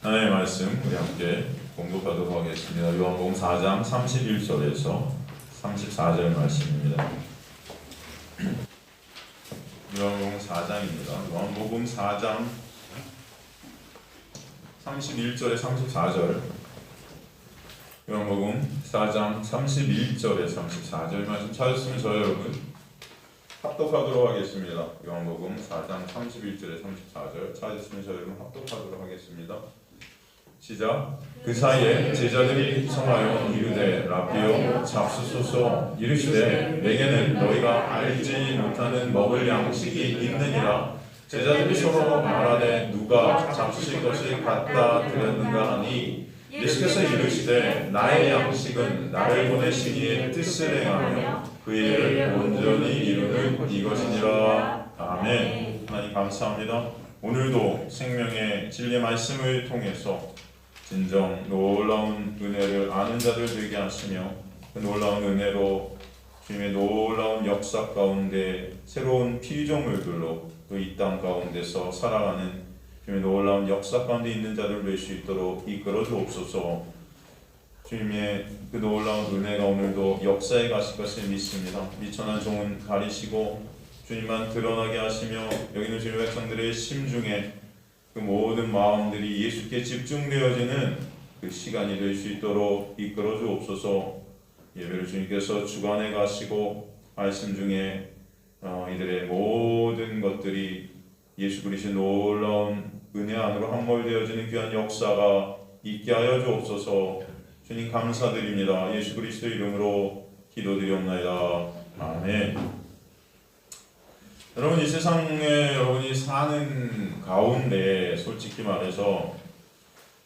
하나님의 말씀 우리 함께 공독하도록 하겠습니다. 요한복음 4장 31절에서 34절 말씀입니다. 요한복음 4장입니다. 요한복음 4장 31절에 34절. 요한복음 4장 31절에 34절 말씀 찾았으면 저희 여러분 합독하도록 하겠습니다. 요한복음 4장 31절에 34절 찾았으면 저희 여러분 합독하도록 하겠습니다. 시작. 그 사이에 제자들이 청하여 이르되 라비여 잡수소서. 이르시되 내게는 너희가 알지 못하는 먹을 양식이 있느니라. 제자들이 서로 말하되 누가 잡수실 것이 갖다 드렸는가 하니 예수께서 이르시되 나의 양식은 나를 보내신 이의 뜻을 행하며 그 일을 온전히 이루는 이것이니라. 아멘. 하나님 감사합니다. 오늘도 생명의 진리 말씀을 통해서 진정 놀라운 은혜를 아는 자들 되게 하시며 그 놀라운 은혜로 주님의 놀라운 역사 가운데 새로운 피조물들로 또 이 땅 가운데서 살아가는 주님의 놀라운 역사 가운데 있는 자들 될 수 있도록 이끌어 주옵소서. 주님의 그 놀라운 은혜가 오늘도 역사에 가실 것을 믿습니다. 미천한 종은 가리시고 주님만 드러나게 하시며 여기 있는 주님의 백성들의 심중에 그 모든 마음들이 예수께 집중되어지는 그 시간이 될 수 있도록 이끌어 주옵소서. 예배를 주님께서 주관해 가시고 말씀 중에 이들의 모든 것들이 예수 그리스도의 놀라운 은혜 안으로 함몰되어지는 귀한 역사가 있게 하여 주옵소서. 주님 감사드립니다. 예수 그리스도 이름으로 기도드리옵나이다. 아멘. 여러분, 이 세상에 여러분이 사는 가운데 솔직히 말해서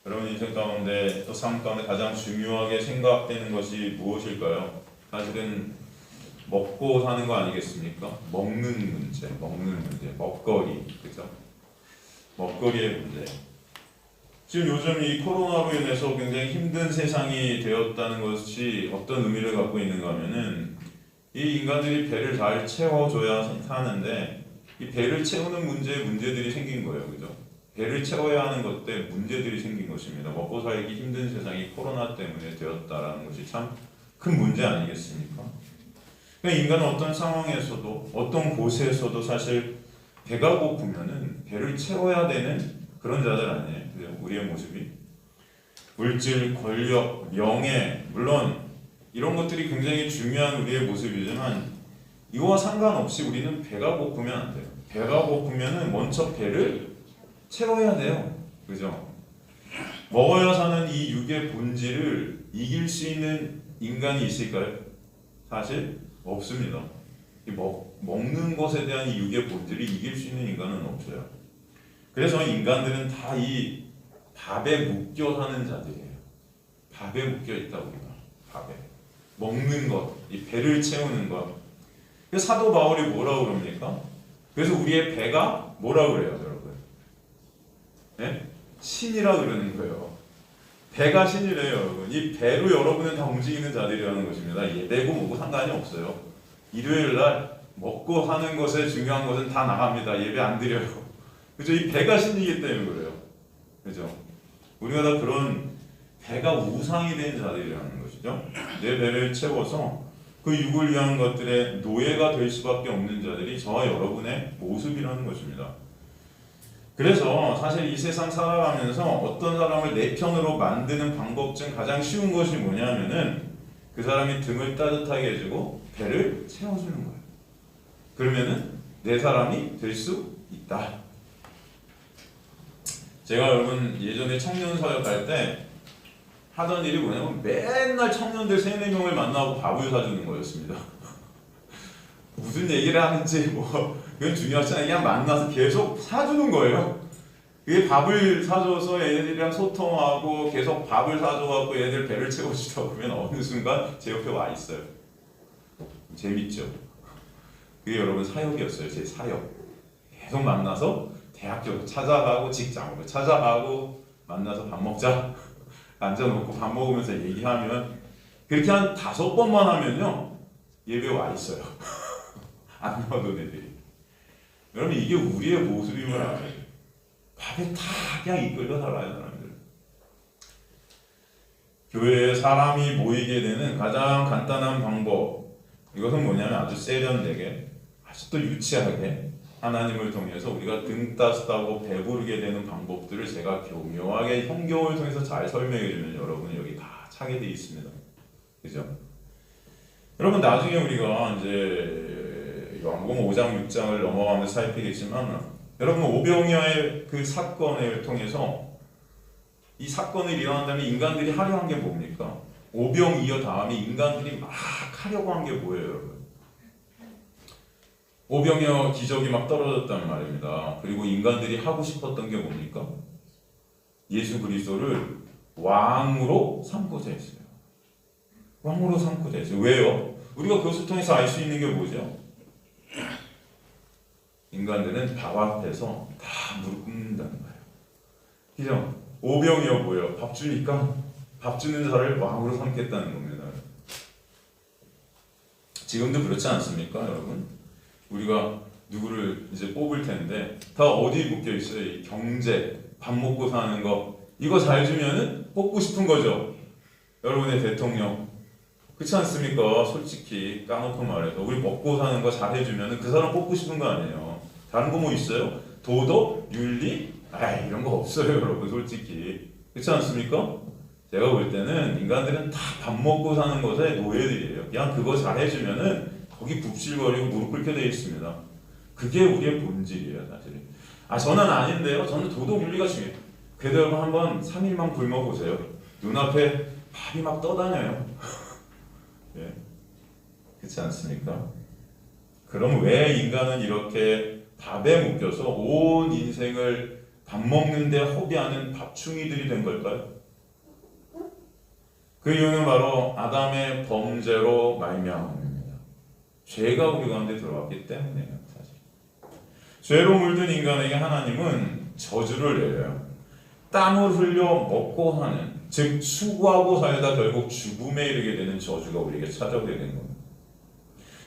여러분 인생 가운데 또 삶 가운데 가장 중요하게 생각되는 것이 무엇일까요? 사실은 먹고 사는 거 아니겠습니까? 먹는 문제, 먹거리, 그죠? 먹거리의 문제. 지금 요즘 이 코로나로 인해서 굉장히 힘든 세상이 되었다는 것이 어떤 의미를 갖고 있는가 하면은 이 인간들이 배를 잘 채워줘야 사는데 이 배를 채우는 문제들이 생긴 거예요. 그죠? 배를 채워야 하는 것 때문에 문제들이 생긴 것입니다. 먹고 살기 힘든 세상이 코로나 때문에 되었다라는 것이 참 큰 문제 아니겠습니까? 그러니까 인간은 어떤 상황에서도 어떤 곳에서도 사실 배가 고프면은 배를 채워야 되는 그런 자들 아니에요. 그죠? 우리의 모습이 물질, 권력, 명예, 물론 이런 것들이 굉장히 중요한 우리의 모습이지만 이거와 상관없이 우리는 배가 고프면 안 돼요. 배가 고프면은 먼저 배를 채워야 돼요. 그죠? 먹어야 사는 이 육의 본질을 이길 수 있는 인간이 있을까요? 사실 없습니다. 먹는 것에 대한 이 육의 본질을 이길 수 있는 인간은 없어요. 그래서 인간들은 다 이 밥에 묶여 사는 자들이에요. 밥에 묶여 있다 우리가. 밥에. 먹는 것, 이 배를 채우는 것. 사도 바울이 뭐라고 그럽니까? 그래서 우리의 배가 뭐라고 그래요, 여러분? 네? 신이라 그러는 거예요. 배가 신이래요, 여러분. 이 배로 여러분은 다 움직이는 자들이라는 것입니다. 예배고 뭐고 상관이 없어요. 일요일 날 먹고 사는 것에 중요한 것은 다 나갑니다. 예배 안 드려요. 그죠? 이 배가 신이기 때문에 그래요. 그죠? 우리가 다 그런 배가 우상이 된 자들이라는 것이죠. 내 배를 채워서 그 육을 위한 것들의 노예가 될 수밖에 없는 자들이 저와 여러분의 모습이라는 것입니다. 그래서 사실 이 세상 살아가면서 어떤 사람을 내 편으로 만드는 방법 중 가장 쉬운 것이 뭐냐면은 그 사람이 등을 따뜻하게 해주고 배를 채워주는 거예요. 그러면은 내 사람이 될 수 있다. 제가 여러분 예전에 청년 사역할 때 하던 일이 뭐냐면 맨날 청년들 3-4명을 만나고 밥을 사주는 거였습니다. 무슨 얘기를 하는지 그건 중요하지 않아요. 그냥 만나서 계속 사주는 거예요. 그게 밥을 사줘서 애들이랑 소통하고 계속 밥을 사줘갖고 애들 배를 채워주다 보면 어느 순간 제 옆에 와 있어요. 재밌죠? 그게 여러분 사역이었어요. 제 사역. 계속 만나서 대학교 찾아가고 직장으로 찾아가고 만나서 밥 먹자. 앉아놓고 밥 먹으면서 얘기하면 그렇게 한 5번만 하면요 예배 와 있어요. 안 나오던 애들이. 여러분 이게 우리의 모습임을 알아요. 밥에 다 그냥 이끌려 살아요 사람들. 교회에 사람이 모이게 되는 가장 간단한 방법, 이것은 뭐냐면 아주 세련되게, 아주 또 유치하게 하나님을 통해서 우리가 등 따스다고 배부르게 되는 방법들을 제가 교묘하게 성경을 통해서 잘 설명해 주면 여러분 여기 다 차게 돼 있습니다. 그죠? 여러분 나중에 우리가 이제 요한복음 5장 6장을 넘어가면서 살피겠지만, 여러분 오병이어의 그 사건을 통해서 이 사건이 일어난 다음에 인간들이 하려 한 게 뭡니까? 오병이어 다음에 인간들이 막 하려고 한 게 뭐예요, 여러분? 오병이어 기적이 막 떨어졌단 말입니다. 그리고 인간들이 하고 싶었던 게 뭡니까? 예수 그리스도를 왕으로 삼고자 했어요. 왕으로 삼고자 했어요. 왜요? 우리가 그것을 통해서 알 수 있는 게 뭐죠? 인간들은 밥 앞에서 다 무릎 꿇는다는 거예요. 그죠? 오병이어 뭐예요? 밥 주니까 밥 주는 자를 왕으로 삼겠다는 겁니다. 지금도 그렇지 않습니까, 여러분? 우리가 누구를 이제 뽑을 텐데 다 어디에 묶여 있어요? 이 경제, 밥 먹고 사는 거, 이거 잘 주면은 뽑고 싶은 거죠. 여러분의 대통령, 그렇지 않습니까? 솔직히 까놓고 말해서 우리 먹고 사는 거 잘 해주면은 그 사람 뽑고 싶은 거 아니에요. 다른 거 뭐 있어요? 도덕, 윤리, 이런 거 없어요, 여러분. 솔직히 그렇지 않습니까? 제가 볼 때는 인간들은 다 밥 먹고 사는 것에 노예들이에요. 그냥 그거 잘 해주면은 거기 굽실거리고 무릎 꿇게 되어 있습니다. 그게 우리의 본질이에요, 사실. 저는 아닌데요. 저는 도덕 윤리가 중요해요. 그래도 여러분 한번 3일만 굶어보세요. 눈앞에 밥이 막 떠다녀요. 예. 그렇지 않습니까? 그럼 왜 인간은 이렇게 밥에 묶여서 온 인생을 밥 먹는데 허비하는 밥충이들이 된 걸까요? 그 이유는 바로 아담의 범죄로 말미암습니다. 죄가 우리 가운데 들어왔기 때문이에요. 사실 죄로 물든 인간에게 하나님은 저주를 내려요. 땀을 흘려 먹고 사는, 즉 수고하고 살다 결국 죽음에 이르게 되는 저주가 우리에게 찾아오게 된 겁니다.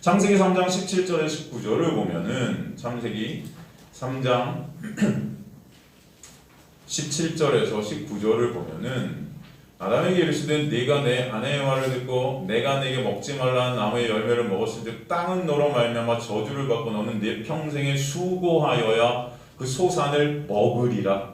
창세기 3장 17절에 19절을 보면은, 창세기 3장 17절에서 19절을 보면은 아담에게 이르시되 네가 내 아내의 말을 듣고 내가 네게 먹지 말라는 나무의 열매를 먹었을 때 땅은 너로 말미암아 저주를 받고 너는 네 평생에 수고하여야 그 소산을 먹으리라.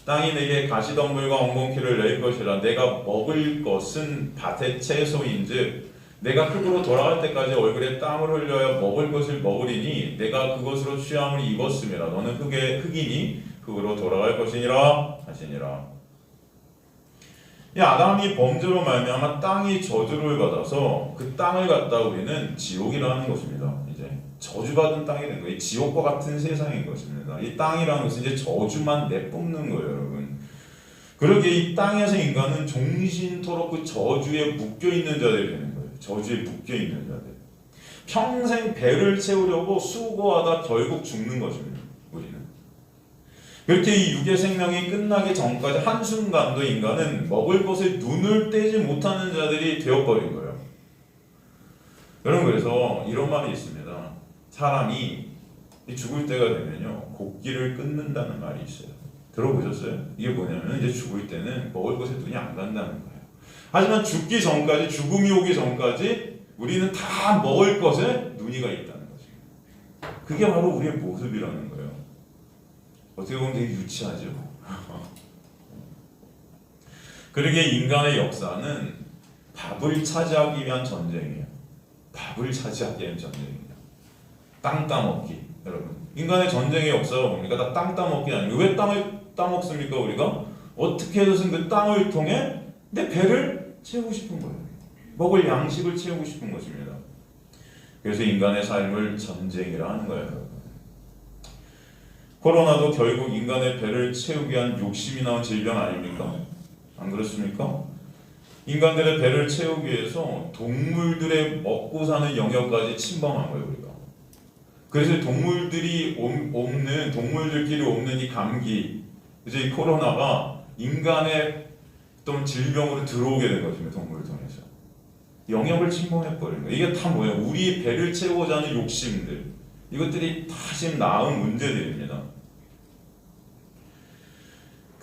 땅이 내게 가시덤불과 엉겅퀴를 낼 것이라. 내가 먹을 것은 밭의 채소인즉 내가 흙으로 돌아갈 때까지 얼굴에 땀을 흘려야 먹을 것을 먹으리니 내가 그것으로 취함을 입었음이라. 너는 흙이니 흙으로 돌아갈 것이니라 하시니라. 이 아담이 범죄로 말미암아 땅이 저주를 받아서 그 땅을 갖다 우리는 지옥이라는 것입니다. 이제 저주받은 땅이 된 거예요. 지옥과 같은 세상인 것입니다. 이 땅이라는 것은 이제 저주만 내뿜는 거예요, 여러분. 그러기에 이 땅에서 인간은 종신토록 그 저주에 묶여 있는 자들이 되는 거예요. 저주에 묶여 있는 자들. 평생 배를 채우려고 수고하다 결국 죽는 것입니다. 우리는. 그렇게 이 육의 생명이 끝나기 전까지 한순간도 인간은 먹을 것에 눈을 떼지 못하는 자들이 되어버린 거예요. 여러분, 그래서 이런 말이 있습니다. 사람이 죽을 때가 되면요 곡기를 끊는다는 말이 있어요. 들어보셨어요? 이게 뭐냐면 이제 죽을 때는 먹을 것에 눈이 안 간다는 거예요. 하지만 죽기 전까지, 죽음이 오기 전까지 우리는 다 먹을 것에 눈이 가 있다는 거죠. 그게 바로 우리의 모습이라는 거예요. 어떻게 보면 되게 유치하죠. 그러기에 인간의 역사는 밥을 차지하기 위한 전쟁이에요. 밥을 차지하기 위한 전쟁입니다. 땅 따먹기. 여러분, 인간의 전쟁의 역사가 뭡니까? 다 땅 따먹기 아니에요. 왜 땅을 따먹습니까? 우리가 어떻게 해서든 그 땅을 통해 내 배를 채우고 싶은 거예요. 먹을 양식을 채우고 싶은 것입니다. 그래서 인간의 삶을 전쟁이라 하는 거예요. 코로나도 결국 인간의 배를 채우기 위한 욕심이 나온 질병 아닙니까? 안 그렇습니까? 인간들의 배를 채우기 위해서 동물들의 먹고 사는 영역까지 침범한 거예요, 우리가. 그래서 동물들끼리 옮는 이 감기, 이제 이 코로나가 인간의 어떤 질병으로 들어오게 된 것입니다. 동물을 통해서 영역을 침범해버린 거예요. 이게 다 뭐예요? 우리 배를 채우고자 하는 욕심들, 이것들이 다 지금 나온 문제들입니다.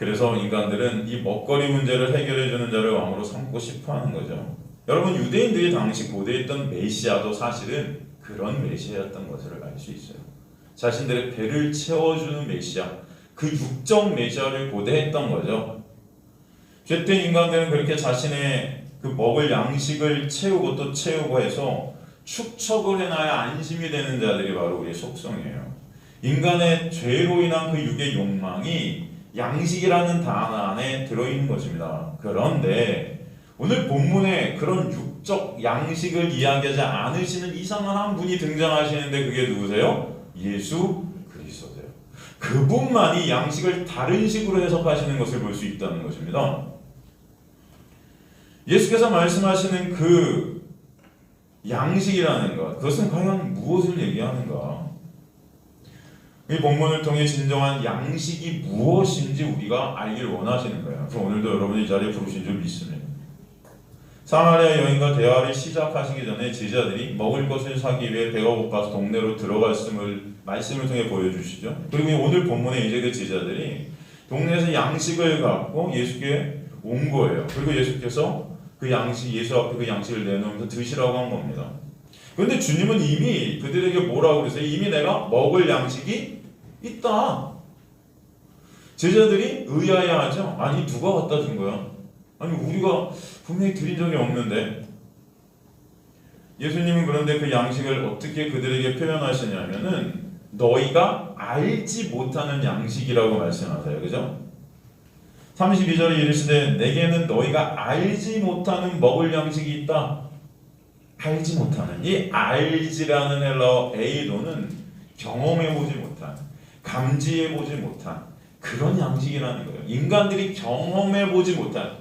그래서 인간들은 이 먹거리 문제를 해결해주는 자를 왕으로 삼고 싶어하는 거죠. 여러분, 유대인들이 당시 고대했던 메시아도 사실은 그런 메시아였던 것을 알 수 있어요. 자신들의 배를 채워주는 메시아, 그 육적 메시아를 고대했던 거죠. 죄된 인간들은 그렇게 자신의 그 먹을 양식을 채우고 또 채우고 해서 축적을 해놔야 안심이 되는 자들이 바로 우리의 속성이에요. 인간의 죄로 인한 그 육의 욕망이 양식이라는 단어 안에 들어있는 것입니다. 그런데 오늘 본문에 그런 육적 양식을 이야기하지 않으시는 이상한 한 분이 등장하시는데 그게 누구세요? 예수 그리스도세요. 그분만이 양식을 다른 식으로 해석하시는 것을 볼 수 있다는 것입니다. 예수께서 말씀하시는 그 양식이라는 것, 그것은 과연 무엇을 얘기하는가? 이 본문을 통해 진정한 양식이 무엇인지 우리가 알길 원하시는 거예요. 그래서 오늘도 여러분이 이 자리에 부르신 줄 믿습니다. 사마리아 여인과 대화를 시작하시기 전에 제자들이 먹을 것을 사기 위해 배가 고파서 동네로 들어갔음을 말씀을 통해 보여주시죠. 그리고 오늘 본문에 이제 그 제자들이 동네에서 양식을 갖고 예수께 온 거예요. 그리고 예수께서 그 양식, 예수 앞에 그 양식을 내놓으면서 드시라고 한 겁니다. 그런데 주님은 이미 그들에게 뭐라고 그러세요? 이미 내가 먹을 양식이 있다. 제자들이 의아해하죠. 아니 누가 갖다 준 거야? 아니 우리가 분명히 드린 적이 없는데. 예수님은 그런데 그 양식을 어떻게 그들에게 표현하시냐면은 너희가 알지 못하는 양식이라고 말씀하세요. 그죠? 32절에 이르시되 내게는 너희가 알지 못하는 먹을 양식이 있다. 알지 못하는, 이 알지라는 헬라어 에이도는 경험해보지 못한, 감지해보지 못한 그런 양식이라는 거예요. 인간들이 경험해보지 못한,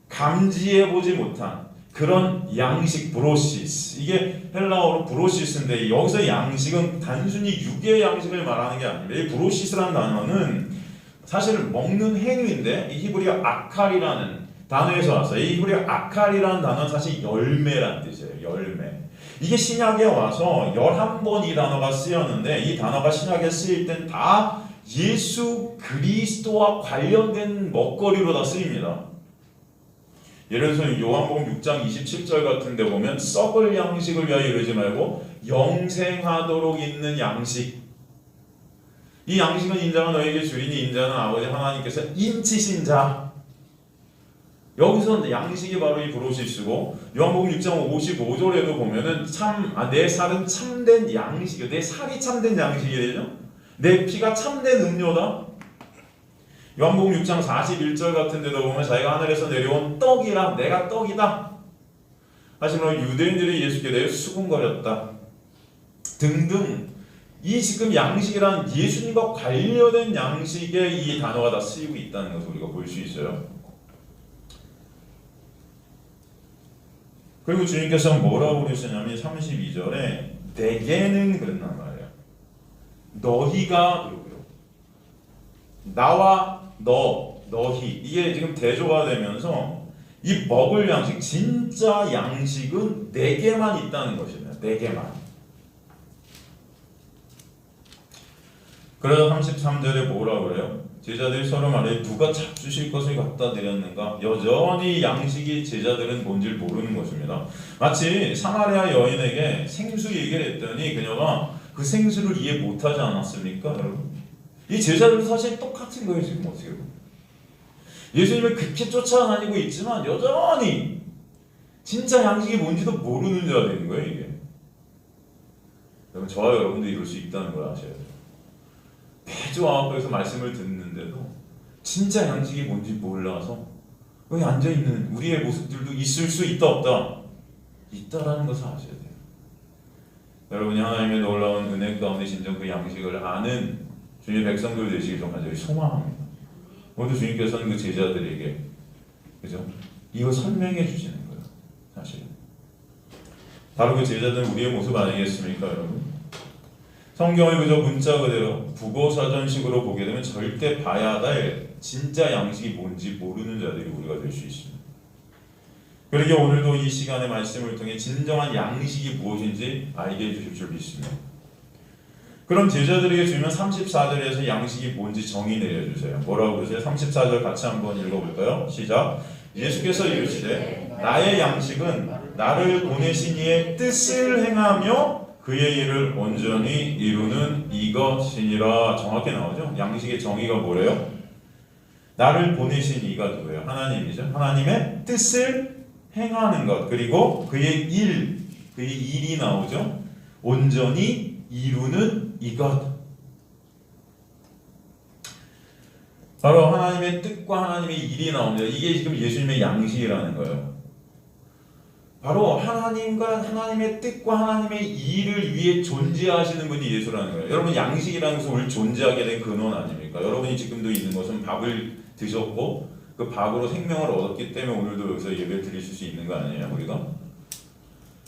감지해보지 못한 그런 양식, 브로시스. 이게 헬라어로 브로시스인데 여기서 양식은 단순히 육의 양식을 말하는 게 아닙니다. 이 브로시스라는 단어는 사실 먹는 행위인데 이 히브리어 아칼이라는 단어에서 왔어요. 이 히브리어 아칼이라는 단어는 사실 열매란 뜻이에요. 열매. 이게 신약에 와서 11번 이 단어가 쓰였는데 이 단어가 신약에 쓰일 땐 다 예수 그리스도와 관련된 먹거리로 다 쓰입니다. 예를 들어서 요한복음 6장 27절 같은 데 보면 썩을 양식을 위하여 이르지 말고 영생하도록 있는 양식. 이 양식은 인자가 너에게 주리니 인자는 아버지 하나님께서 인치신 자. 여기서 양식이 바로 이 브로시스고 요한복음 6장 55절에도 보면은 내 살은 참된 양식이요. 내 살이 참된 양식이 되죠. 내 피가 참된 음료다. 요한복음 6장 41절 같은 데도 보면 자기가 하늘에서 내려온 떡이라 내가 떡이다. 하지만 유대인들이 예수께 대해 수군거렸다. 등등. 이 지금 양식이란 예수님과 관련된 양식에 이 단어가 다 쓰이고 있다는 것을 우리가 볼 수 있어요. 그리고 주님께서 뭐라고 그러시냐면 32절에 내게는 그랬단 말이에요. 너희가 그러고요. 나와 너희 이게 지금 대조가 되면서 이 먹을 양식, 진짜 양식은 내게만 있다는 것입니다. 내게만. 그래서 33절에 뭐라고 그래요? 제자들이 서로 말해 누가 잡수실 것을 갖다 드렸는가? 여전히 양식이 제자들은 뭔지 모르는 것입니다. 마치 사마리아 여인에게 생수 얘기를 했더니 그녀가 그 생수를 이해 못하지 않았습니까? 여러분, 이 제자들도 사실 똑같은 거예요. 지금 어떻게 보면 예수님을 그렇게 쫓아다니고 있지만 여전히 진짜 양식이 뭔지도 모르는 자들인 거예요. 이게 여러분, 저와 여러분도 이럴 수 있다는 걸 아셔야 돼요. 매주 앞에서 말씀을 듣는데도 진짜 양식이 뭔지 몰라서 여기 앉아있는 우리의 모습들도 있을 수 있다 없다? 있다라는 것을 아셔야 돼요. 여러분이 하나님의 놀라운 은혜 가운데 진정 그 양식을 아는 주님의 백성들 되시길 좀 간절히 소망합니다. 오늘 주님께서는 그 제자들에게 그죠? 이거 설명해 주시는 거예요. 사실 바로 그 제자들은 우리의 모습 아니겠습니까, 여러분? 성경을 그저 문자 그대로 국어사전식으로 보게 되면 절대 봐야 될 진짜 양식이 뭔지 모르는 자들이 우리가 될 수 있습니다. 그러게 오늘도 이 시간의 말씀을 통해 진정한 양식이 무엇인지 알게 해주실 줄 믿습니다. 그럼 제자들에게 주면 34절에서 양식이 뭔지 정의 내려주세요. 뭐라고 그러세요? 34절 같이 한번 읽어볼까요? 시작. 예수께서 이르시되 나의 양식은 나를 보내신 이의 뜻을 행하며 그의 일을 온전히 이루는 이것이니라. 정확히 나오죠? 양식의 정의가 뭐래요? 나를 보내신 이가 누구예요? 하나님이죠. 하나님의 뜻을 행하는 것, 그리고 그의 일이 나오죠. 온전히 이루는 이것. 바로 하나님의 뜻과 하나님의 일이 나옵니다. 이게 지금 예수님의 양식이라는 거예요. 바로 하나님의 뜻과 하나님의 일을 위해 존재하시는 분이 예수라는 거예요. 여러분, 양식이라는 것은 우리 존재하게 된 근원 아닙니까? 여러분이 지금도 있는 것은 밥을 드셨고 그 밥으로 생명을 얻었기 때문에 오늘도 여기서 예배를 드리실 수 있는 거 아니에요, 우리가?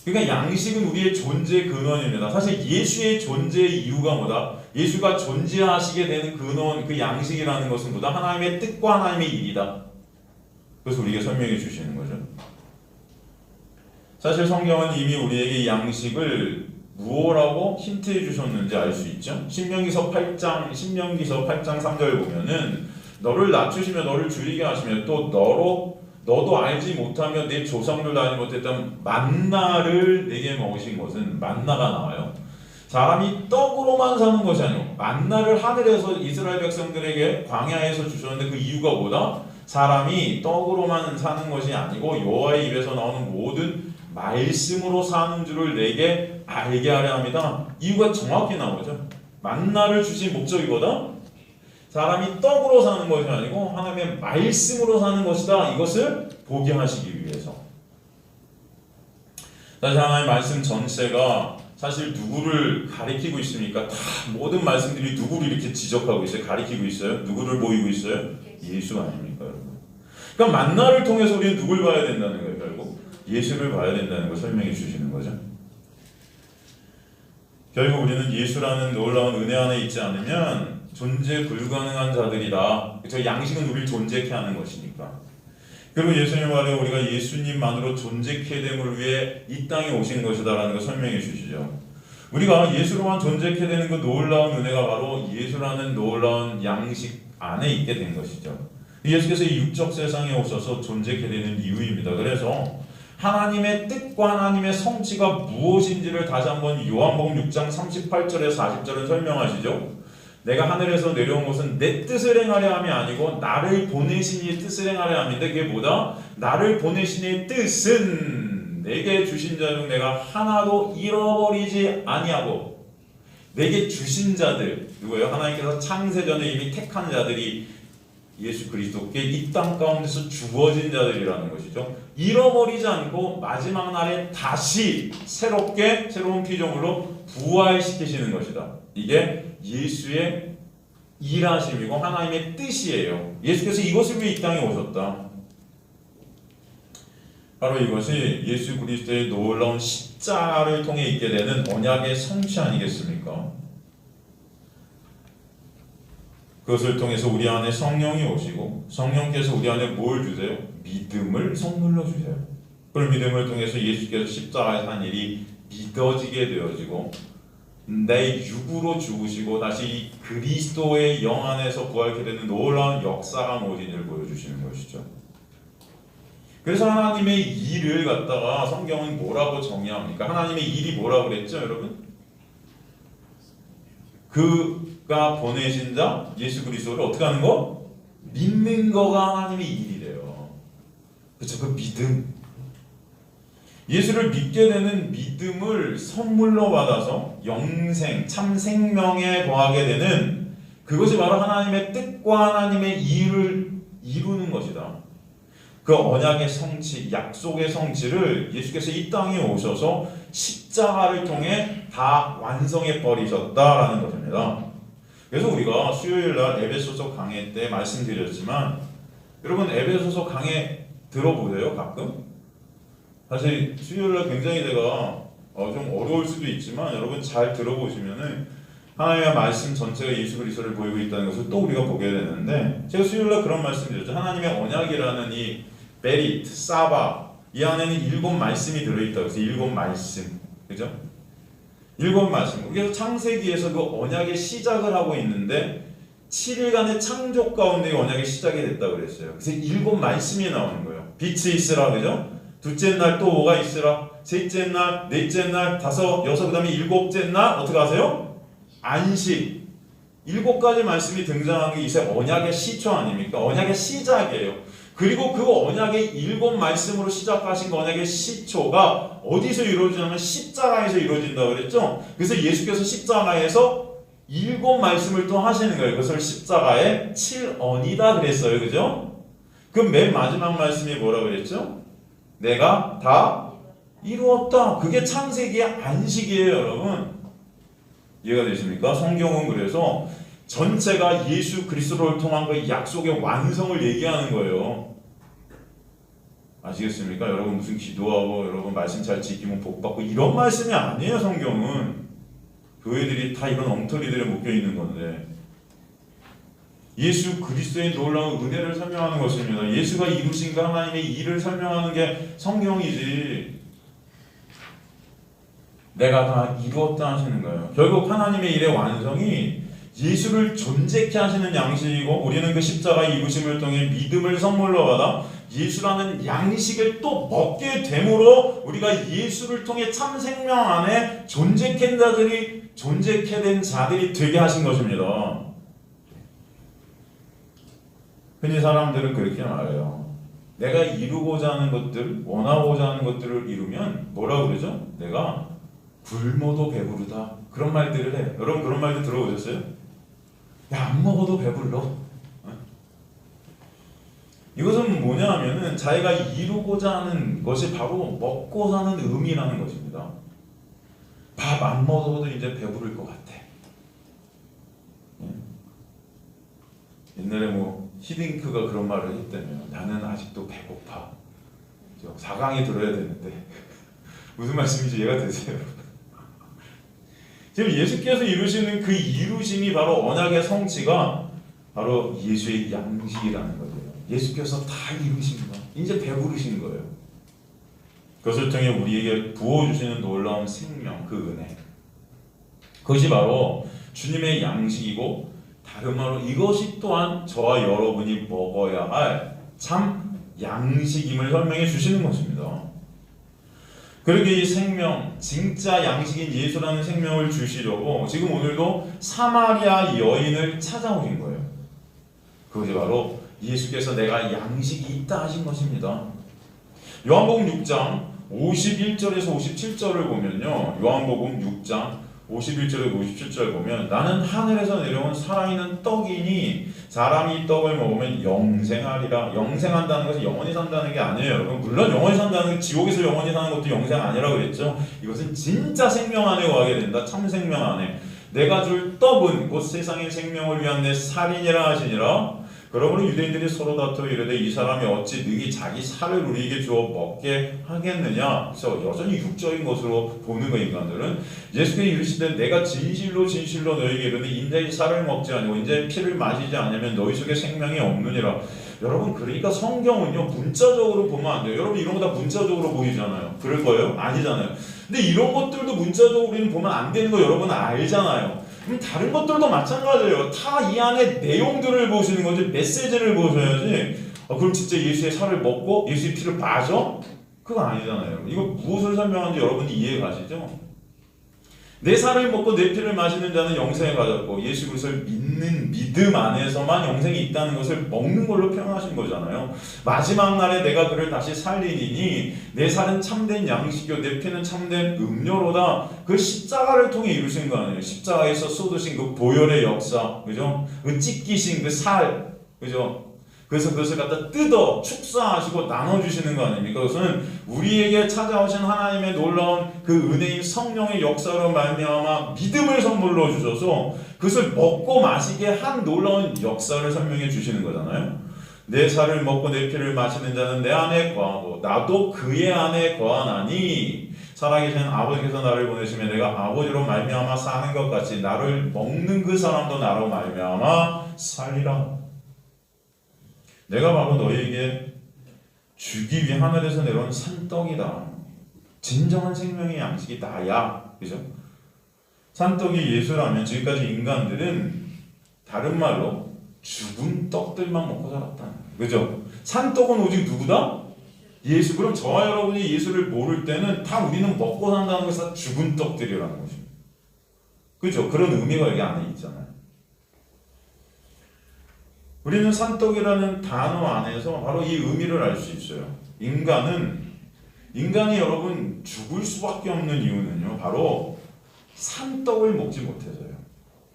그러니까 양식은 우리의 존재 근원입니다. 사실 예수의 존재의 이유가 뭐다? 예수가 존재하시게 되는 근원, 그 양식이라는 것은 뭐다? 하나님의 뜻과 하나님의 일이다. 그래서 우리에게 설명해 주시는 거죠. 사실 성경은 이미 우리에게 양식을 무엇라고 힌트해 주셨는지 알 수 있죠. 신명기서 8장 3절 보면은 너를 낮추시며 너를 줄이게 하시며 또 너도 알지 못하며 내 조상들도 알지 못했던 만나를 내게 먹으신 것은, 만나가 나와요. 사람이 떡으로만 사는 것이 아니고 만나를 하늘에서 이스라엘 백성들에게 광야에서 주셨는데 그 이유가 뭐다? 사람이 떡으로만 사는 것이 아니고 여호와의 입에서 나오는 모든 말씀으로 사는 줄을 내게 알게 하려 합니다. 이유가 정확히 나오죠. 만나를 주신 목적이 뭐다? 사람이 떡으로 사는 것이 아니고 하나님의 말씀으로 사는 것이다. 이것을 보게 하시기 위해서. 사실 하나님의 말씀 전체가 사실 누구를 가리키고 있습니까? 다 모든 말씀들이 누구를 이렇게 지적하고 있어요? 가리키고 있어요? 누구를 보이고 있어요? 예수 아닙니까, 여러분? 그러니까 만나를 통해서 우리는 누굴 봐야 된다는 거예요, 결국? 예수를 봐야 된다는 걸 설명해 주시는 거죠. 결국 우리는 예수라는 놀라운 은혜 안에 있지 않으면 존재 불가능한 자들이다. 저 양식은 우리를 존재케 하는 것이니까. 그리고 예수님 말에 우리가 예수님만으로 존재케 됨을 위해 이 땅에 오신 것이다라는 걸 설명해 주시죠. 우리가 예수로만 존재케 되는 그 놀라운 은혜가 바로 예수라는 놀라운 양식 안에 있게 된 것이죠. 예수께서 이 육적 세상에 오셔서 존재케 되는 이유입니다. 그래서 하나님의 뜻과 하나님의 성취가 무엇인지를 다시 한번 요한복음 6장 38절에서 40절은 설명하시죠. 내가 하늘에서 내려온 것은 내 뜻을 행하려 함이 아니고 나를 보내신 이의 뜻을 행하려 함인데, 그게 뭐다? 나를 보내신 이의 뜻은 내게 주신 자 중 내가 하나도 잃어버리지 아니하고. 내게 주신 자들 누구예요? 하나님께서 창세전에 이미 택한 자들이 예수 그리스도께 이 땅 가운데서 주어진 자들이라는 것이죠. 잃어버리지 않고 마지막 날에 다시 새로운 피조물로 부활시키시는 것이다. 이게 예수의 일하심이고 하나님의 뜻이에요. 예수께서 이것을 위해 이 땅에 오셨다. 바로 이것이 예수 그리스도의 놀라운 십자가를 통해 있게 되는 언약의 성취 아니겠습니까? 그것을 통해서 우리 안에 성령이 오시고 성령께서 우리 안에 뭘 주세요? 믿음을 선물로 주세요. 그 믿음을 통해서 예수께서 십자가에서 한 일이 믿어지게 되어지고 내 육으로 죽으시고 다시 그리스도의 영 안에서 부활케 되는 놀라운 역사가 무엇인지를 보여주시는 것이죠. 그래서 하나님의 일을 갖다가 성경은 뭐라고 정의합니까? 하나님의 일이 뭐라고 그랬죠, 여러분? 그가 보내신 자 예수 그리스도를 어떻게 하는 거? 믿는 거가 하나님의 일이래요. 그렇죠? 그 믿음. 예수를 믿게 되는 믿음을 선물로 받아서 영생, 참 생명에 거하게 되는 그것이 바로 하나님의 뜻과 하나님의 일을 이루는 것이다. 그 언약의 성취, 약속의 성취를 예수께서 이 땅에 오셔서 십자가를 통해 다 완성해 버리셨다라는 것입니다. 그래서 우리가 수요일날 에베소서 강해 때 말씀드렸지만 여러분 에베소서 강해 들어보세요, 가끔? 사실 수요일날 굉장히 제가 좀 어려울 수도 있지만 여러분 잘 들어보시면은 하나님의 말씀 전체가 예수 그리스도를 보이고 있다는 것을 또 우리가 보게 되는데, 제가 수요일날 그런 말씀 드렸죠. 하나님의 언약이라는 이 베리트, 사바, 이 안에는 7 말씀이 들어있다. 그래서 7 말씀, 그죠? 일곱 말씀. 그래서 창세기에서 그 언약의 시작을 하고 있는데 7일간의 창조 가운데 언약이 시작이 됐다고 그랬어요. 그래서 일곱 말씀이 나오는 거예요. 빛이 있으라, 그죠? 둘째 날 또 뭐가 있으라? 셋째 날, 넷째 날, 다섯, 여섯, 그 다음에 일곱째 날 어떻게 하세요? 안식. 일곱 가지 말씀이 등장한 게 이제 언약의 시초 아닙니까? 언약의 시작이에요. 그리고 그 언약의 일곱 말씀으로 시작하신 그 언약의 시초가 어디서 이루어지냐면 십자가에서 이루어진다고 그랬죠? 그래서 예수께서 십자가에서 일곱 말씀을 또 하시는 거예요. 그것을 십자가의 7언이다 그랬어요. 그죠? 그 맨 마지막 말씀이 뭐라 그랬죠? 내가 다 이루었다. 그게 창세기의 안식이에요, 여러분. 이해가 되십니까? 성경은 그래서 전체가 예수 그리스도를 통한 그 약속의 완성을 얘기하는 거예요. 아시겠습니까? 여러분 무슨 기도하고 여러분 말씀 잘 지키면 복 받고 이런 말씀이 아니에요. 성경은 교회들이 다 이런 엉터리들에 묶여 있는 건데 예수 그리스도의 놀라운 은혜를 설명하는 것입니다. 예수가 이루신 그 하나님의 일을 설명하는 게 성경이지. 내가 다 이루었다 하시는 거예요. 결국 하나님의 일의 완성이 예수를 존재케 하시는 양식이고 우리는 그 십자가의 이루심을 통해 믿음을 선물로 받아 예수라는 양식을 또 먹게 됨으로 우리가 예수를 통해 참 생명 안에 존재케 된 자들이 되게 하신 것입니다. 흔히 사람들은 그렇게 말해요. 내가 이루고자 하는 것들, 원하고자 하는 것들을 이루면 뭐라고 그러죠? 내가 굶어도 배부르다. 그런 말들을 해요. 여러분 그런 말들 들어보셨어요? 야, 안 먹어도 배불러. 이것은 뭐냐 하면은 자기가 이루고자 하는 것이 바로 먹고 사는 의미라는 것입니다. 밥 안 먹어도 이제 배부를 것 같아. 옛날에 뭐 히딩크가 그런 말을 했다면 나는 아직도 배고파. 4강에 들어야 되는데 무슨 말씀인지 이해가 되세요? 지금 예수께서 이루시는 그 이루심이 바로 언약의 성취가 바로 예수의 양식이라는 거예요. 예수께서 다 이루신 거, 이제 배부르신 거예요. 그것을 통해 우리에게 부어주시는 놀라운 생명, 그 은혜. 그것이 바로 주님의 양식이고 다른 말로 이것이 또한 저와 여러분이 먹어야 할 참 양식임을 설명해 주시는 것입니다. 그렇게 이 생명, 진짜 양식인 예수라는 생명을 주시려고 지금 오늘도 사마리아 여인을 찾아오신 거예요. 그것이 바로 예수께서 내가 양식이 있다 하신 것입니다. 요한복음 6장 51절에서 57절을 보면요. 요한복음 6장 51절에 57절 보면 나는 하늘에서 내려온 살아있는 떡이니 사람이 이 떡을 먹으면 영생하리라. 영생한다는 것은 영원히 산다는 게 아니에요. 여러분 물론 영원히 산다는 게 지옥에서 영원히 사는 것도 영생 아니라고 그랬죠. 이것은 진짜 생명 안에 거하게 된다. 참 생명 안에. 내가 줄 떡은 곧 세상의 생명을 위한 내 살이니라 하시니라. 그러므로 유대인들이 서로 다투어 이르되 이 사람이 어찌 능히 자기 살을 우리에게 주어 먹게 하겠느냐. 그래서 여전히 육적인 것으로 보는 거 인간들은 예수께서 이르시되 내가 진실로 진실로 너희에게 이르되 인자의 살을 먹지 아니고 인자의 피를 마시지 않으면 너희 속에 생명이 없느니라. 여러분 그러니까 성경은요 문자적으로 보면 안 돼요. 여러분 이런 거 다 문자적으로 보이잖아요. 그럴 거예요? 아니잖아요. 근데 이런 것들도 문자적으로 우리는 보면 안 되는 거 여러분은 알잖아요. 그럼 다른 것들도 마찬가지예요. 다 이 안에 내용들을 보시는 거지 메시지를 보셔야지. 그럼 진짜 예수의 살을 먹고 예수의 피를 마셔? 그거 아니잖아요. 이거 무엇을 설명하는지 여러분이 이해 가시죠? 내 살을 먹고 내 피를 마시는 자는 영생을 가졌고 예수 그리스도를 믿는 믿음 안에서만 영생이 있다는 것을 먹는 걸로 표현하신 거잖아요. 마지막 날에 내가 그를 다시 살리니 내 살은 참된 양식이요 내 피는 참된 음료로다. 그 십자가를 통해 이루신 거 아니에요. 십자가에서 쏟으신 그 보혈의 역사, 그죠? 그 찢기신 그 살, 그죠? 그래서 그것을 갖다 뜯어 축사하시고 나눠주시는 거 아닙니까? 그것은 우리에게 찾아오신 하나님의 놀라운 그 은혜인 성령의 역사로 말미암아 믿음을 선물로 주셔서 그것을 먹고 마시게 한 놀라운 역사를 설명해 주시는 거잖아요. 내 살을 먹고 내 피를 마시는 자는 내 안에 거하고 나도 그의 안에 거하나니 살아계신 아버지께서 나를 보내시면 내가 아버지로 말미암아 사는 것 같이 나를 먹는 그 사람도 나로 말미암아 살리라. 내가 바로 너희에게 주기 위해 하늘에서 내려온 산떡이다. 진정한 생명의 양식이 나야. 그죠? 산떡이 예수라면 지금까지 인간들은 다른 말로 죽은 떡들만 먹고 살았다는 거예요. 그죠? 산떡은 오직 누구다? 예수. 그럼 저와 여러분이 예수를 모를 때는 다 우리는 먹고 산다는 것은 죽은 떡들이라는 것입니다. 그죠? 그런 의미가 여기 안에 있잖아요. 우리는 산떡이라는 단어 안에서 바로 이 의미를 알 수 있어요. 인간이 여러분 죽을 수밖에 없는 이유는요, 바로 산떡을 먹지 못해서요.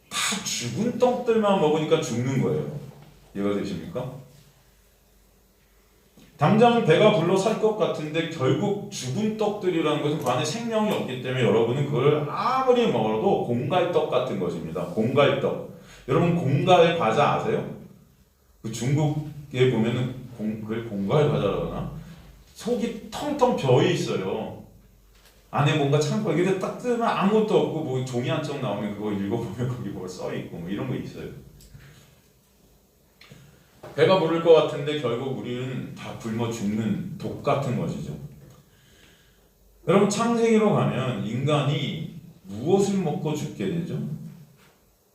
다 죽은 떡들만 먹으니까 죽는 거예요. 이해가 되십니까? 당장 배가 불러 살 것 같은데 결국 죽은 떡들이라는 것은 그 안에 생명이 없기 때문에 여러분은 그걸 아무리 먹어도 공갈떡 같은 것입니다. 공갈떡. 여러분 공갈 과자 아세요? 그 중국에 보면은 그걸 공갈 과자라고 하나? 속이 텅텅 비어 있어요. 안에 뭔가 창고 이게 딱 뜨면 아무것도 없고 뭐 종이 한 쪽 나오면 그거 읽어보면 거기 뭐가 써 있고 뭐 이런 거 있어요. 배가 부를 것 같은데 결국 우리는 다 굶어 죽는 독 같은 것이죠. 여러분 창세기로 가면 인간이 무엇을 먹고 죽게 되죠?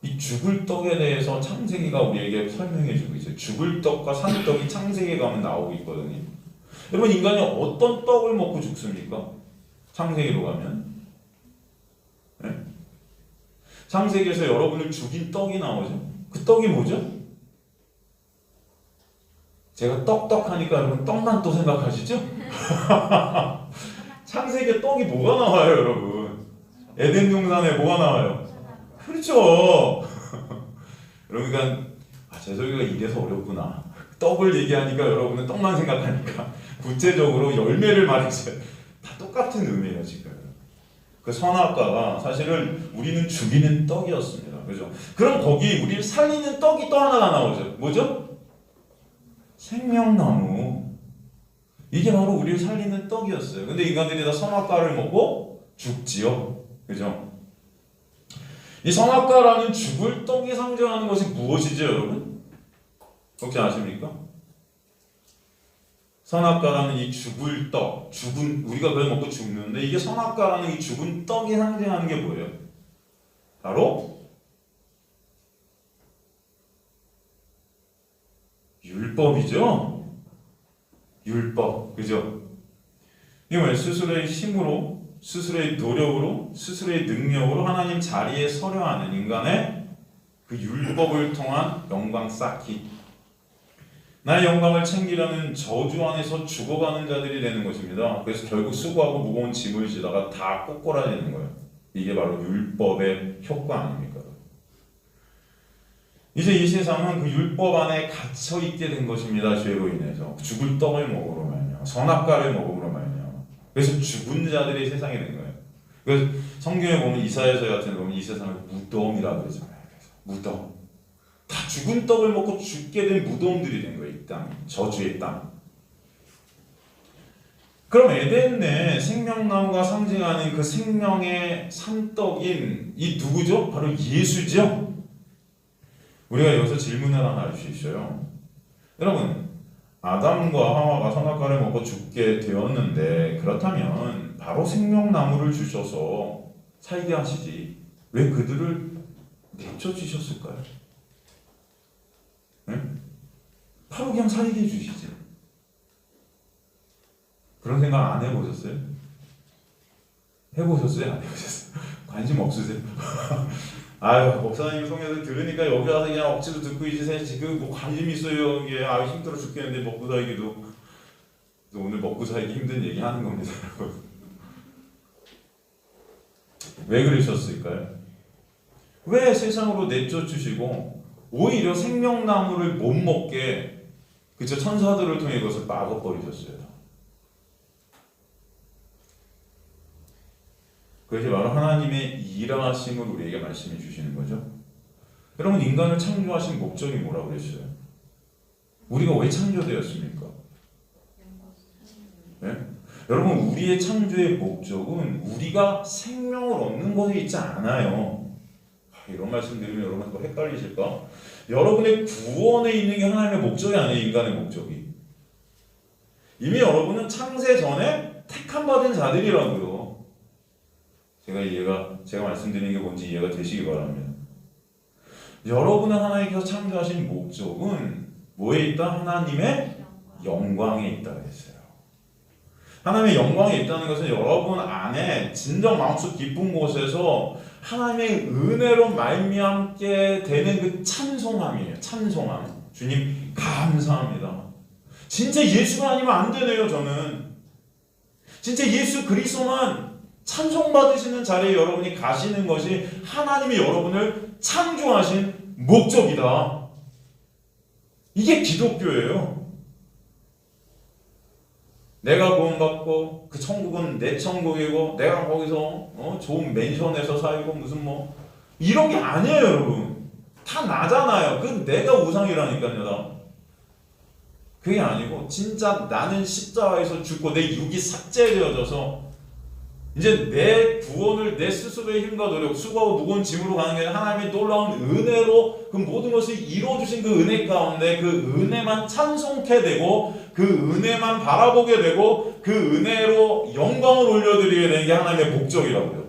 이 죽을 떡에 대해서 창세기가 우리에게 설명해 주고 있어요. 죽을 떡과 산떡이 창세기에 가면 나오고 있거든요. 여러분 인간이 어떤 떡을 먹고 죽습니까? 창세기로 가면 네? 창세기에서 여러분을 죽인 떡이 나오죠. 그 떡이 뭐죠? 제가 떡떡하니까 여러분 떡만 또 생각하시죠? 창세기에 떡이 뭐가 나와요 여러분? 에덴 동산에 뭐가 나와요? 그렇죠. 여러분 그러니까 제 소리가 이래서 어렵구나. 떡을 얘기하니까 여러분은 떡만 생각하니까 구체적으로 열매를 말했어요. 다 똑같은 의미예요 지금. 그 선악과가 사실은 우리는 죽이는 떡이었습니다. 그죠? 그럼 거기 우리를 살리는 떡이 또 하나가 나오죠. 뭐죠? 생명나무. 이게 바로 우리를 살리는 떡이었어요. 근데 인간들이 다 선악과를 먹고 죽지요. 그죠? 이 선악과라는 죽을 떡이 상징하는 것이 무엇이죠, 여러분? 혹시 아십니까? 선악과라는 이 죽을 떡, 우리가 그걸 먹고 죽는데 이게 선악과라는 이 죽은 떡이 상징하는 게 뭐예요? 바로 율법이죠. 율법, 그죠? 이게 뭐예요? 스스로의 힘으로, 스스로의 노력으로, 스스로의 능력으로 하나님 자리에 서려 하는 인간의 그 율법을 통한 영광 쌓기. 나의 영광을 챙기려는 저주 안에서 죽어가는 자들이 되는 것입니다. 그래서 결국 수고하고 무거운 짐을 지다가 다 꼬꾸라지는 거예요. 이게 바로 율법의 효과 아닙니까? 이제 이 세상은 그 율법 안에 갇혀 있게 된 것입니다. 죄로 인해서 죽을 떡을 먹으러 말이야, 선악과를 먹으러 말이야. 그래서 죽은 자들이 세상에 된 거예요. 그래서 성경에 보면 이사야서 같은 데 보면 이 세상을 무덤이라고 그러잖아요. 그래서 무덤. 다 죽은 떡을 먹고 죽게 된 무덤들이 된 거예요. 이 땅, 저주의 땅. 그럼 에덴 내 생명나무가 상징하는 그 생명의 산떡인 이 누구죠? 바로 예수죠. 우리가 여기서 질문을 하나 할 수 있어요. 여러분, 아담과 하와가 선악과를 먹고 죽게 되었는데 그렇다면 바로 생명나무를 주셔서 살게 하시지 왜 그들을 내쫓으셨을까요? 네? 바로 그냥 살게 해주시지. 그런 생각 안 해보셨어요? 해보셨어요? 안 해보셨어요? 관심 없으세요? 아유, 목사님 성경에서 들으니까 여기 와서 그냥 억지로 듣고 있으세요. 지금 뭐 관심 있어요. 이게 아유 힘들어 죽겠는데 먹고 살기도. 그래서 오늘 먹고 살기 힘든 얘기 하는 겁니다, 여러분. 왜 그러셨을까요? 왜 세상으로 내쫓으시고 오히려 생명나무를 못 먹게 그쵸 천사들을 통해 그것을 막아버리셨어요. 그것이 바로 하나님의 일하심을 우리에게 말씀해 주시는 거죠. 여러분 인간을 창조하신 목적이 뭐라고 그랬어요? 우리가 왜 창조되었습니까? 네? 여러분 우리의 창조의 목적은 우리가 생명을 얻는 것에 있지 않아요. 이런 말씀 드리면 여러분 또 헷갈리실까? 여러분의 구원에 있는 게 하나님의 목적이 아니에요. 인간의 목적이. 이미 여러분은 창세 전에 택함 받은 자들이라고요. 제가 말씀드리는 게 뭔지 이해가 되시기 바랍니다. 여러분은 하나님께서 창조하신 목적은 뭐에 있다? 하나님의 영광에 있다 그랬어요. 하나님의 영광에 있다는 것은 여러분 안에 진정 마음속 깊은 곳에서 하나님의 은혜로 말미암게 되는 그 찬송함이에요. 찬송함. 주님 감사합니다. 진짜 예수가 아니면 안 되네요. 저는 진짜 예수 그리스도만 찬송받으시는 자리에 여러분이 가시는 것이 하나님이 여러분을 창조하신 목적이다. 이게 기독교예요. 내가 구원받고 그 천국은 내 천국이고 내가 거기서 좋은 맨션에서 살고 무슨 뭐 이런 게 아니에요. 여러분 다 나잖아요. 그건 내가 우상이라니까요. 다. 그게 아니고 진짜 나는 십자가에서 죽고 내 육이 삭제되어져서 이제 내 구원을 내 스스로의 힘과 노력, 수고하고 무거운 짐으로 가는 게 아니라 하나님의 놀라운 은혜로 그 모든 것을 이루어주신 그 은혜 가운데 그 은혜만 찬송케 되고 그 은혜만 바라보게 되고 그 은혜로 영광을 올려드리게 되는 게 하나님의 목적이라고요.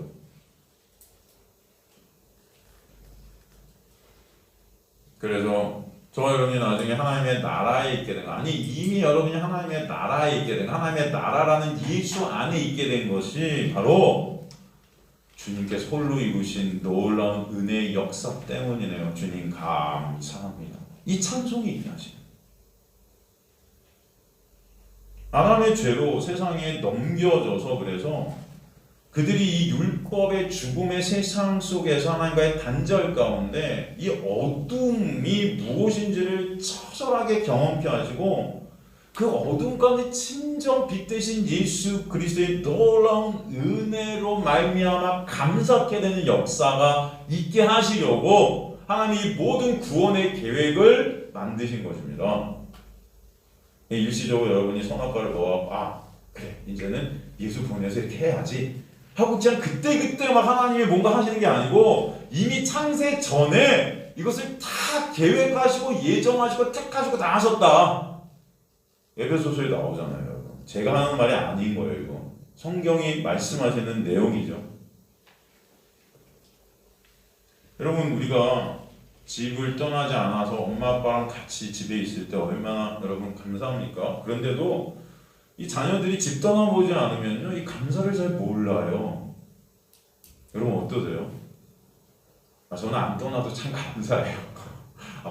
그래서 저와 여러분이 나중에 하나님의 나라에 있게 된 거, 아니 이미 여러분이 하나님의 나라에 있게 된 거, 하나님의 나라라는 예수 안에 있게 된 것이 바로 주님께서 홀로 이루신 놀라운 은혜의 역사 때문이네요. 주님 감사합니다. 이 찬송이 있나시죠? 아담의 죄로 세상에 넘겨져서 그래서 그들이 이 율법의 죽음의 세상 속에서 하나님과의 단절 가운데 이 어둠이 무엇인지를 처절하게 경험케 하시고 그 어둠 가운데 친정 빛 대신 예수 그리스도의 놀라운 은혜로 말미암아 감사케 되는 역사가 있게 하시려고 하나님이 모든 구원의 계획을 만드신 것입니다. 일시적으로 여러분이 선악과를 먹어 그래 이제는 예수 보내서 이렇게 해야지 하고 그냥 그때 막 하나님이 뭔가 하시는 게 아니고 이미 창세 전에 이것을 다 계획하시고 예정하시고 택하시고 다 하셨다. 에베소서에 나오잖아요. 여러분. 제가 하는 말이 아닌 거예요. 이거 성경이 말씀하시는 내용이죠. 여러분 우리가 집을 떠나지 않아서 엄마 아빠랑 같이 집에 있을 때 얼마나 여러분 감사합니까? 그런데도 이 자녀들이 집 떠나보지 않으면요 이 감사를 잘 몰라요. 여러분 어떠세요? 저는 안 떠나도 참 감사해요.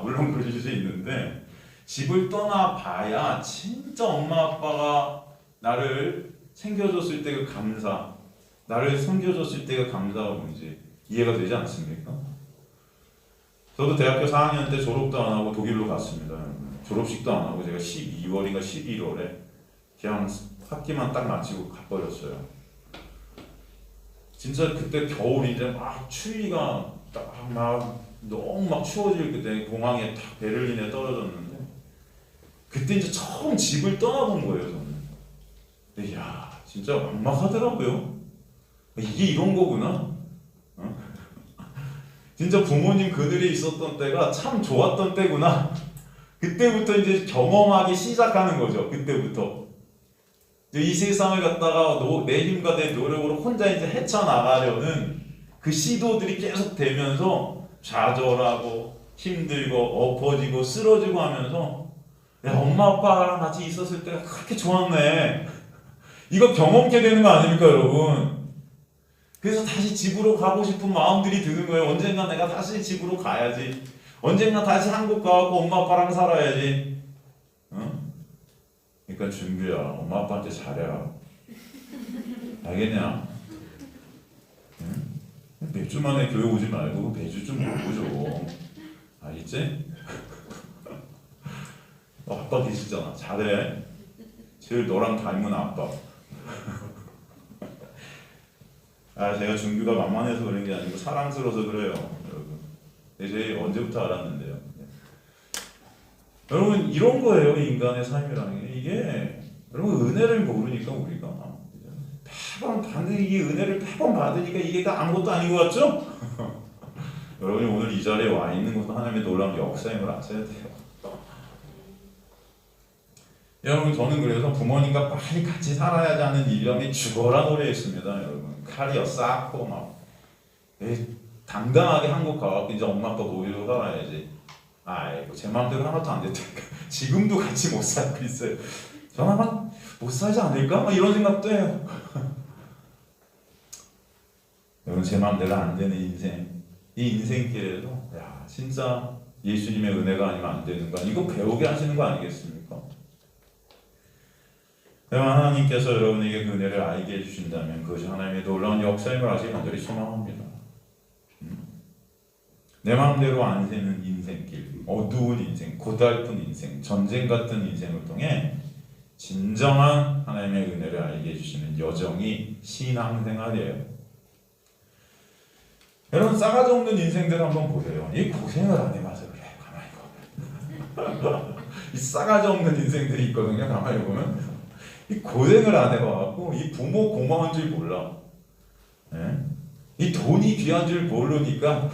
물론 그러실 수 있는데 집을 떠나봐야 진짜 엄마 아빠가 나를 챙겨줬을 때 그 감사, 나를 섬겨줬을 때 그 감사가 뭔지 이해가 되지 않습니까? 저도 대학교 4학년 때 졸업도 안 하고 독일로 갔습니다. 졸업식도 안 하고 제가 12월인가 11월에 그냥 학기만 딱 마치고 가버렸어요. 진짜 그때 겨울인데 막 추위가 막 너무 막 추워질 그때 공항에 딱 베를린에 떨어졌는데 그때 이제 처음 집을 떠나본 거예요. 저는. 근데 야 진짜 막막하더라고요. 이게 이런 거구나. 진짜 부모님 그들이 있었던 때가 참 좋았던 때구나. 그때부터 이제 경험하기 시작하는 거죠. 그때부터. 이 세상을 갖다가 내 힘과 내 노력으로 혼자 이제 헤쳐나가려는 그 시도들이 계속 되면서 좌절하고 힘들고 엎어지고 쓰러지고 하면서 야 엄마 아빠랑 같이 있었을 때가 그렇게 좋았네. 이거 경험케 되는 거 아닙니까 여러분? 그래서 다시 집으로 가고 싶은 마음들이 드는 거예요. 언젠가 내가 다시 집으로 가야지. 언젠가 다시 한국 가고 엄마 아빠랑 살아야지. 그러니까 준규야 엄마 아빠한테 잘해라. 알겠냐? 응? 몇 주 만에 교회 오지 말고 매주 좀 오고 줘. 알겠지? 아빠 계시잖아. 잘해. 제일 너랑 닮은 아빠. 제가 준규가 만만해서 그런 게 아니고 사랑스러워서 그래요. 여러분. 제가 언제부터 알았는데요. 여러분 이런 거예요. 인간의 삶이라는 게. 이게 여러분 은혜를 모르니까 우리가 매번 받는 이게 은혜를 매번 받으니까 이게 다 아무것도 아닌 것 같죠? 여러분이 오늘 이 자리에 와 있는 것도 하나님의 놀라운 역사임을 아셔야 돼요. 여러분 저는 그래서 부모님과 빨리 같이 살아야지 하는 일념이 죽어라 노래했습니다. 여러분 칼이어 쌓고 막 당당하게 한국 가갖고 이제 엄마 아빠 모시고 살아야지. 아이고 제 마음대로 하나도 안 됐다니까. 지금도 같이 못 살고 있어요. 저는 아마 못 살지 않을까? 막 이런 생각도 해요. 여러분 제 마음대로 안 되는 인생, 이 인생길에서 야 진짜 예수님의 은혜가 아니면 안 되는 거 이거 배우게 하시는 거 아니겠습니까? 하나님께서 여러분에게 그 은혜를 알게 해주신다면 그것이 하나님의 놀라운 역사임을 아직 간절히 소망합니다. 내 마음대로 안 되는 인생길, 어두운 인생, 고달픈 인생, 전쟁 같은 인생을 통해 진정한 하나님의 은혜를 알게 해주시는 여정이 신앙생활이에요. 여러분 싸가지 없는 인생들 한번 보세요. 이 고생을 안 해봐서 그래. 가만히 보면 이 싸가지 없는 인생들이 있거든요. 가만히 보면 이 고생을 안 해봐갖고 이 부모 고마운 줄 몰라. 이 돈이 귀한 줄 모르니까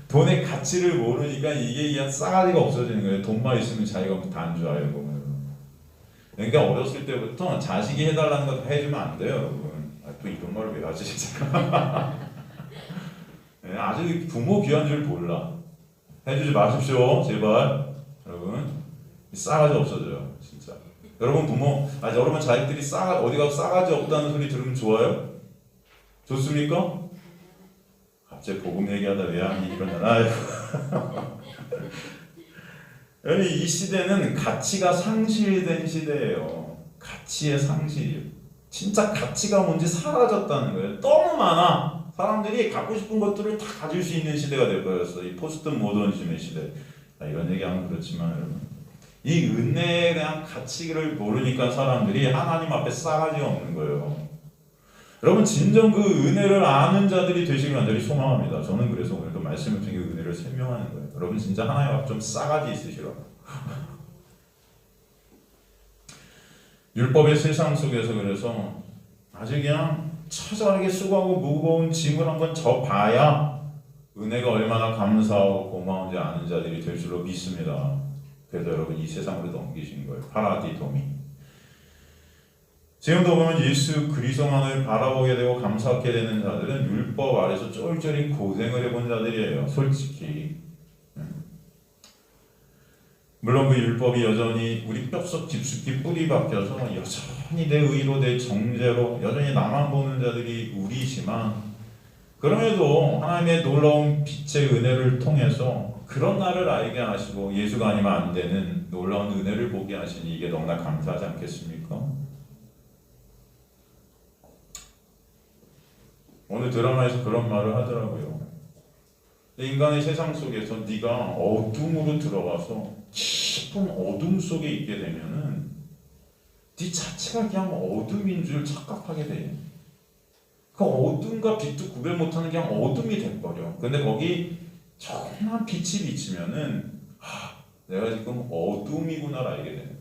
돈의 가치를 모르니까 이게 그냥 싸가지가 없어지는 거예요. 돈만 있으면 자기가 다 안 줄 알고. 그러니까 어렸을 때부터 자식이 해달라는 거 다 해주면 안 돼요, 여러분. 또 이런 말을 왜 하지 진짜. 아직 부모 귀한 줄 몰라. 해주지 마십시오, 제발. 여러분 싸가지 없어져요, 진짜. 여러분 부모, 여러분 자식들이 어디 가서 싸가지 없다는 소리 들으면 좋아요? 좋습니까? 갑자기 복음 얘기하다 왜 하니 이러잖아. 여러분 이 시대는 가치가 상실된 시대예요. 가치의 상실. 진짜 가치가 뭔지 사라졌다는 거예요. 너무 많아. 사람들이 갖고 싶은 것들을 다 가질 수 있는 시대가 되어버렸어. 이 포스트 모더니즘의 시대. 이런 얘기하면 그렇지만 여러분 이 은혜에 대한 가치를 모르니까 사람들이 하나님 앞에 싸가지가 없는 거예요. 여러분 진정 그 은혜를 아는 자들이 되시길 간절히 소망합니다. 저는 그래서 오늘도 말씀을 통해 은혜를 설명하는 거예요. 여러분 진짜 하나님 앞 좀 싸가지 있으시라. 율법의 세상 속에서 그래서 아주 그냥 처절하게 수고하고 무거운 짐을 한번 져봐야 은혜가 얼마나 감사하고 고마운지 아는 자들이 될 줄로 믿습니다. 그래서 여러분 이 세상으로 넘기신 거예요. 파라디도미. 지금도 보면 예수 그리스도만을 바라보게 되고 감사하게 되는 자들은 율법 아래서 쫄쫄이 고생을 해본 자들이에요. 솔직히. 물론 그 율법이 여전히 우리 뼛속 깊숙이 뿌리 박혀서 여전히 내 의로 내 정죄로 여전히 나만 보는 자들이 우리지만 그럼에도 하나님의 놀라운 빛의 은혜를 통해서 그런 나를 알게 하시고 예수가 아니면 안 되는 놀라운 은혜를 보게 하시니 이게 너무나 감사하지 않겠습니까? 오늘 드라마에서 그런 말을 하더라고요. 인간의 세상 속에서 네가 어둠으로 들어가서 깊은 어둠 속에 있게 되면은 네 자체가 그냥 어둠인 줄 착각하게 돼. 그 어둠과 빛도 구별 못하는 그냥 어둠이 돼버려. 근데 거기 정말 빛이 비치면은 내가 지금 어둠이구나를 알게 되는 거예요.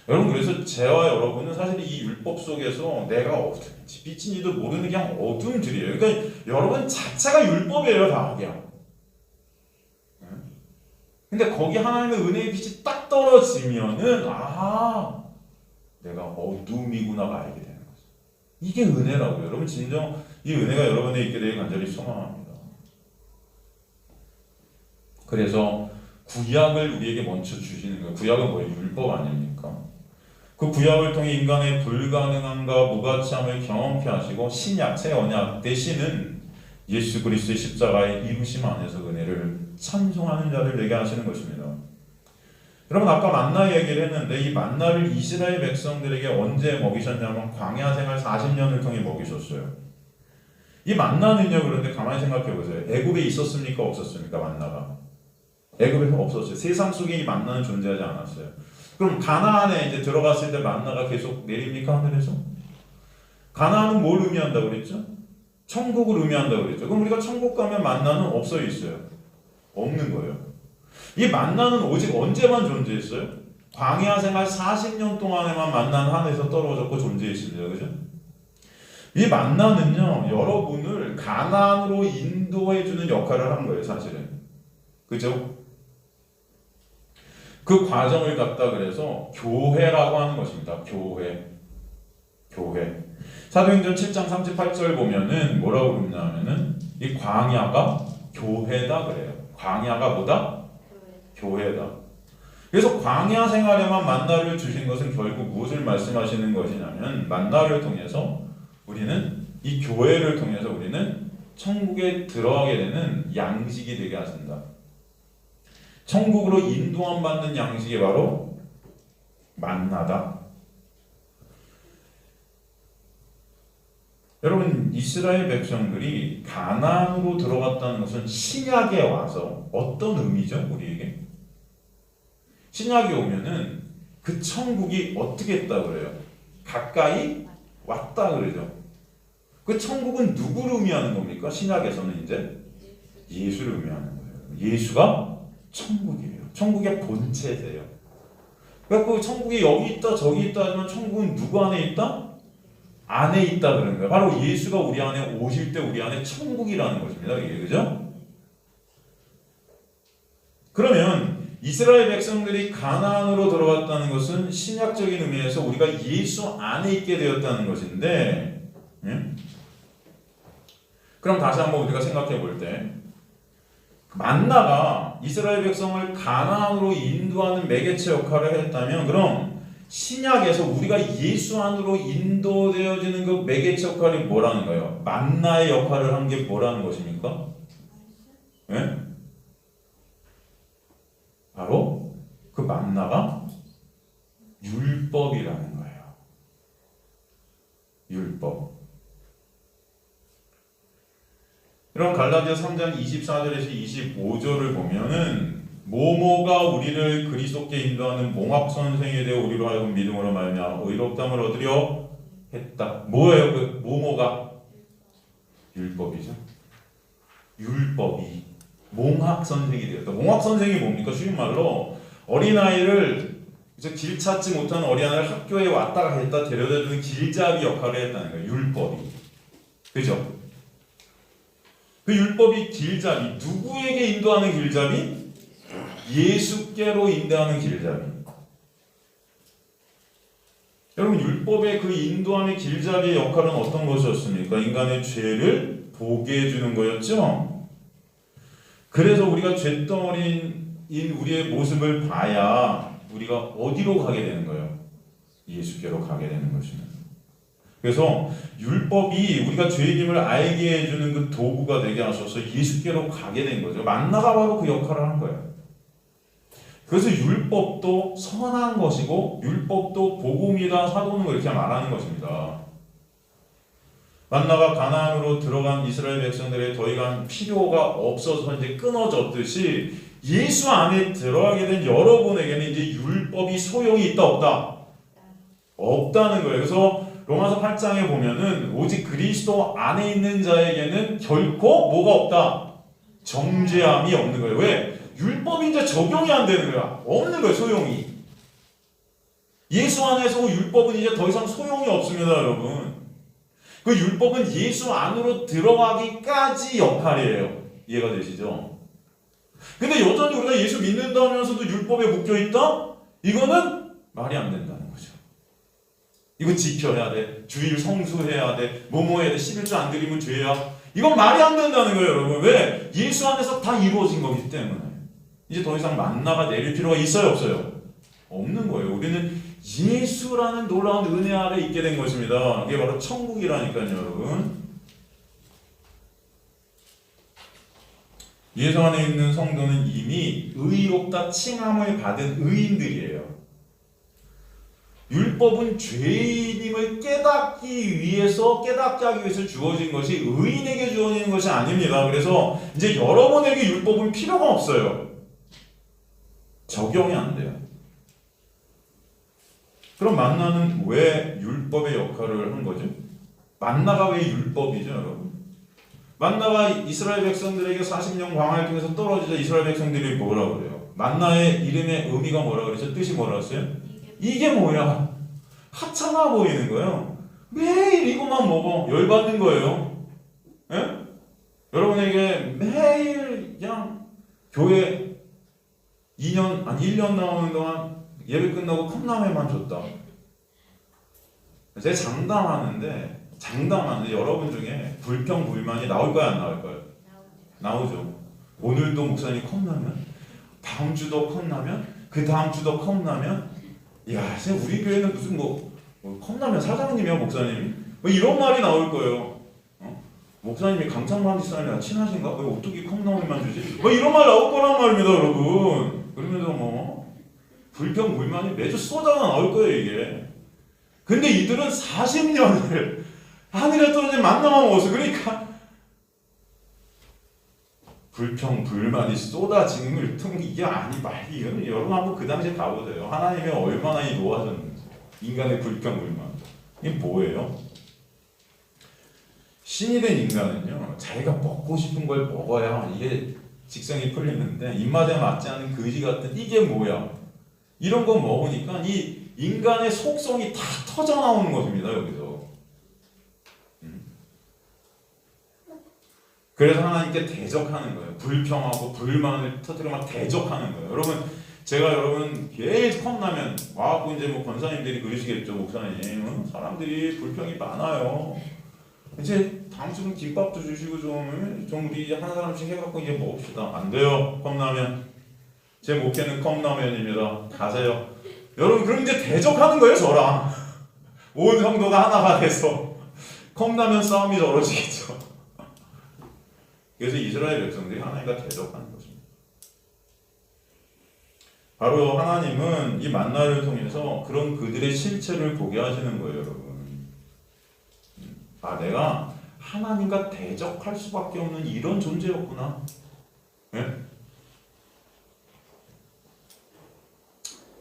여러분 그래서 저와 여러분은 사실 이 율법 속에서 내가 어둠인지 빛인지도 모르는 그냥 어둠들이에요. 그러니까 여러분 자체가 율법이에요, 다 그냥. 근데 거기 하나님의 은혜의 빛이 딱 떨어지면은 내가 어둠이구나가 알게 되는 거죠. 이게 은혜라고요. 여러분 진정 이 은혜가 여러분에 있게 되길 간절히 소망합니다. 그래서 구약을 우리에게 먼저 주시는 거예요. 구약은 뭐예요? 율법 아닙니까? 그 구약을 통해 인간의 불가능함과 무가치함을 경험케 하시고 신약, 새 언약 대신은 예수 그리스도의 십자가의 이루심 안에서 은혜를 찬송하는 자를 되게 하시는 것입니다. 여러분 아까 만나 얘기를 했는데 이 만나를 이스라엘 백성들에게 언제 먹이셨냐면 광야 생활 40년을 통해 먹이셨어요. 이 만나는요 그런데 가만히 생각해 보세요. 애굽에 있었습니까? 없었습니까? 만나가. 애굽에 없었어요. 세상 속에 이 만나는 존재하지 않았어요. 그럼 가나안에 이제 들어갔을 때 만나가 계속 내립니까? 하늘에서? 가나안은 뭘 의미한다고 그랬죠? 천국을 의미한다고 그랬죠. 그럼 우리가 천국 가면 만나는 없어 있어요? 없는 거예요. 이 만나는 오직 언제만 존재했어요? 광야 생활 40년 동안에만 만나는 하늘에서 떨어졌고 존재했습니다. 그죠? 이 만나는요 여러분을 가나안으로 인도해 주는 역할을 한 거예요, 사실은. 그죠? 그 과정을 갖다 그래서 교회라고 하는 것입니다. 교회. 사도행전 7장 38절 보면은 뭐라고 그러냐면은 이 광야가 교회다 그래요. 광야가 뭐다? 교회다. 그래서 광야 생활에만 만나를 주신 것은 결국 무엇을 말씀하시는 것이냐면 만나를 통해서 우리는 이 교회를 통해서 우리는 천국에 들어가게 되는 양식이 되게 하신다. 천국으로 인도함 받는 양식이 바로 만나다. 여러분, 이스라엘 백성들이 가나안으로 들어갔다는 것은 신약에 와서 어떤 의미죠? 우리에게? 신약에 오면은 그 천국이 어떻게 했다 그래요? 가까이 왔다 그러죠. 그 천국은 누구를 의미하는 겁니까? 신약에서는 이제 예수를 의미하는 거예요. 예수가 천국이에요. 천국의 본체세요. 그러니까 그 천국이 여기 있다 저기 있다 하지만 천국은 누구 안에 있다? 안에 있다 그러는 거예요. 바로 예수가 우리 안에 오실 때 우리 안에 천국이라는 것입니다. 이게 그죠? 그러면 이스라엘 백성들이 가나안으로 들어갔다는 것은 신약적인 의미에서 우리가 예수 안에 있게 되었다는 것인데, 그럼 다시 한번 우리가 생각해 볼 때 만나가 이스라엘 백성을 가나안으로 인도하는 매개체 역할을 했다면 그럼 신약에서 우리가 예수 안으로 인도되어지는 그 매개체 역할이 뭐라는 거예요? 만나의 역할을 한 게 뭐라는 것입니까? 네? 바로 그 만나가 율법이라는 거예요. 율법. 이런 갈라디아 3장 24절에서 25절을 보면은 모모가 우리를 그리스도께 인도하는 몽학 선생에 대해 우리로 하여금 믿음으로 말미암아 의롭다함을 얻으려 했다. 뭐예요? 그 모모가 율법이죠. 율법이 몽학 선생이 되었다. 몽학 선생이 뭡니까? 쉬운 말로 어린아이를 길 찾지 못하는 어린아이를 학교에 왔다가 했다 데려다주는 길잡이 역할을 했다는 거예요. 율법이. 그죠? 그 율법이 길잡이. 누구에게 인도하는 길잡이? 예수께로 인도하는 길잡이. 여러분, 율법의 그 인도함의 길잡이의 역할은 어떤 것이었습니까? 인간의 죄를 보게 해주는 거였죠. 그래서 우리가 죄덩어리인 우리의 모습을 봐야 우리가 어디로 가게 되는 거예요? 예수께로 가게 되는 것입니다. 그래서 율법이 우리가 죄의 힘을 알게 해주는 그 도구가 되게 하셔서 예수께로 가게 된 거죠. 만나가 바로 그 역할을 한 거예요. 그래서 율법도 선한 것이고 율법도 복음이다 사도는 이렇게 말하는 것입니다. 만나가 가나안으로 들어간 이스라엘 백성들의 더 이상 필요가 없어서 이제 끊어졌듯이 예수 안에 들어가게 된 여러분에게는 이제 율법이 소용이 있다 없다? 없다는 거예요. 그래서 로마서 8장에 보면은 오직 그리스도 안에 있는 자에게는 결코 뭐가 없다? 정죄함이 없는 거예요. 왜? 율법이 이제 적용이 안 되는 거야. 없는 거예요. 소용이. 예수 안에서 율법은 이제 더 이상 소용이 없습니다. 여러분. 그 율법은 예수 안으로 들어가기까지 역할이에요. 이해가 되시죠? 근데 여전히 우리가 예수 믿는다 하면서도 율법에 묶여있다? 이거는 말이 안 된다는 거죠. 이거 지켜야 돼. 주일 성수해야 돼. 뭐뭐 해야 돼. 11조 안 드리면 죄야. 이건 말이 안 된다는 거예요, 여러분. 왜? 예수 안에서 다 이루어진 거기 때문에. 이제 더 이상 만나가 내릴 필요가 있어요, 없어요? 없는 거예요. 우리는 예수라는 놀라운 은혜 아래 있게 된 것입니다. 이게 바로 천국이라니까요, 여러분. 예수 안에 있는 성도는 이미 의롭다 칭함을 받은 의인들이에요. 율법은 죄인임을 깨닫게 하기 위해서 주어진 것이 의인에게 주어지는 것이 아닙니다. 그래서 이제 여러분에게 율법은 필요가 없어요. 적용이 안 돼요. 그럼 만나는 왜 율법의 역할을 한 거죠? 만나가 왜 율법이죠, 여러분? 만나가 이스라엘 백성들에게 40년 광야를 통해서 떨어지자 이스라엘 백성들이 뭐라 그래요? 만나의 이름의 의미가 뭐라 그랬어요? 뜻이 뭐라 했어요? 이게 뭐야? 하찮아 보이는 거예요. 매일 이것만 먹어. 열받는 거예요. 예? 여러분에게 매일 그냥 교회 2년, 아니 1년 나오는 동안 예배 끝나고 컵라면만 줬다. 제가 장담하는데 여러분 중에 불평불만이 나올까요, 안 나올까요? 나오죠. 오늘도 목사님 컵라면, 다음 주도 컵라면, 그 다음 주도 컵라면. 야, 진짜 우리 교회는 무슨 컵라면 사장님이야, 목사님이? 뭐 이런 말이 나올 거예요. 목사님이 강창만 집사님이랑 친하신가? 왜 어떻게 컵라면만 주지? 뭐 이런 말 나올 거란 말입니다, 여러분. 그러면서 불평불만이 매주 쏟아가 나올 거예요, 이게. 근데 이들은 40년을 하늘에 떨어진 만나만 먹었어. 그러니까 불평불만이 쏟아지는 걸 통해 이게 말이 이거는 여러분 한번 그 당시에 가보세요. 하나님이 얼마나 이 놓아졌는지. 인간의 불평불만. 이게 뭐예요? 신이 된 인간은요, 자기가 먹고 싶은 걸 먹어야 이게 직성이 풀리는데 입맛에 맞지 않는 거지 같은 이게 뭐야? 이런 거 먹으니까 이 인간의 속성이 다 터져 나오는 것입니다, 여기서. 그래서 하나님께 대적하는 거예요. 불평하고 불만을 터뜨려 막 대적하는 거예요. 여러분, 제가 계속 컵라면 와갖고 이제 권사님들이 그러시겠죠, 목사님. 사람들이 불평이 많아요. 이제 다음 주는 김밥도 주시고 좀 우리 한 사람씩 해갖고 이제 먹읍시다. 안 돼요, 컵라면. 제 목회는 컵라면입니다. 가세요. 여러분, 그럼 이제 대적하는 거예요, 저랑. 온 성도가 하나가 돼서 컵라면 싸움이 벌어지겠죠. 그래서 이스라엘 백성들이 하나님과 대적하는 것입니다. 바로 하나님은 이 만나를 통해서 그런 그들의 실체를 보게 하시는 거예요, 여러분. 내가 하나님과 대적할 수밖에 없는 이런 존재였구나. 네?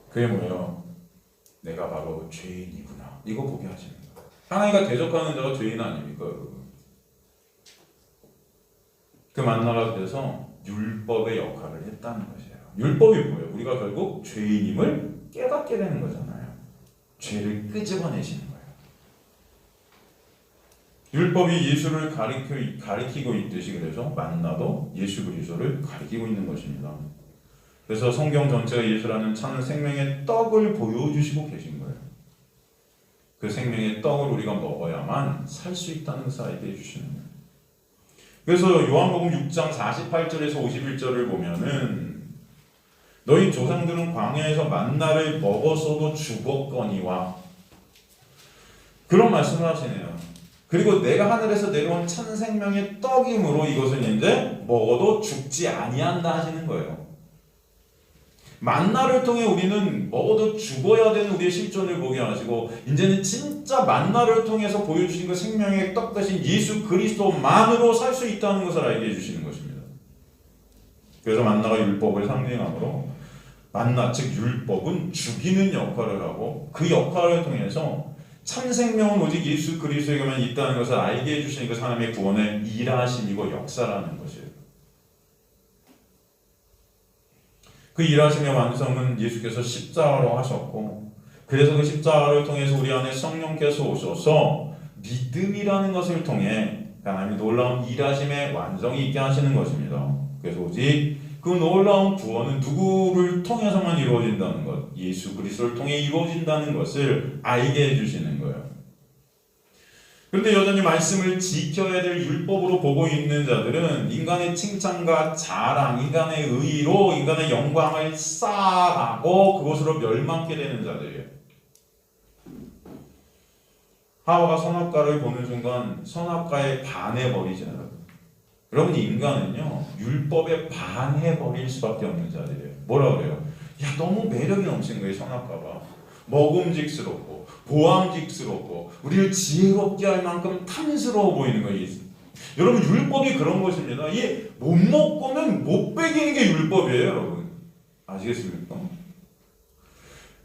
그게 뭐예요? 내가 바로 죄인이구나. 이거 보게 하시는 거예요. 하나님과 대적하는 자가 죄인 아닙니까, 여러분? 그 만나가 돼서 율법의 역할을 했다는 것이에요. 율법이 뭐예요? 우리가 결국 죄인임을 깨닫게 되는 거잖아요. 죄를 끄집어내시는 거예요. 율법이 예수를 가리키고 있듯이 그래서 만나도 예수 그리스도를 가리키고 있는 것입니다. 그래서 성경 전체가 예수라는 참 생명의 떡을 보여주시고 계신 거예요. 그 생명의 떡을 우리가 먹어야만 살 수 있다는 것을 알게 해주시는 거예요. 그래서 요한복음 6장 48절에서 51절을 보면은 너희 조상들은 광야에서 만나를 먹었어도 죽었거니와 그런 말씀을 하시네요. 그리고 내가 하늘에서 내려온 참 생명의 떡이므로 이것은 이제 먹어도 죽지 아니한다 하시는 거예요. 만나를 통해 우리는 먹어도 죽어야 되는 우리의 실존을 보게 하시고 이제는 진짜 만나를 통해서 보여주신 그 생명의 떡 대신 예수 그리스도만으로 살 수 있다는 것을 알게 해주시는 것입니다. 그래서 만나가 율법을 상징하므로 만나 즉 율법은 죽이는 역할을 하고 그 역할을 통해서 참 생명은 오직 예수 그리스도에게만 있다는 것을 알게 해주시는 그 하나님의 구원의 일하심이고 역사라는 것이에요. 그 일하심의 완성은 예수께서 십자가로 하셨고 그래서 그 십자가를 통해서 우리 안에 성령께서 오셔서 믿음이라는 것을 통해 하나님의 놀라운 일하심의 완성이 있게 하시는 것입니다. 그래서 오직 그 놀라운 구원은 누구를 통해서만 이루어진다는 것, 예수 그리스도를 통해 이루어진다는 것을 알게 해주시는 거예요. 그런데 여전히 말씀을 지켜야 될 율법으로 보고 있는 자들은 인간의 칭찬과 자랑, 인간의 의로 인간의 영광을 쌓아가고 그것으로 멸망케 되는 자들이에요. 하와가 선악과를 보는 순간 선악과에 반해버리잖아요. 여러분 인간은요 율법에 반해버릴 수밖에 없는 자들이에요. 뭐라 그래요? 야 너무 매력이 넘치는 거예요. 선악과가 먹음직스럽고 보암직스럽고 우리를 지혜롭게 할 만큼 탐스러워 보이는 거예요. 여러분 율법이 그런 것입니다. 이 못 먹고는 못 배기는 게 율법이에요. 여러분 아시겠습니까?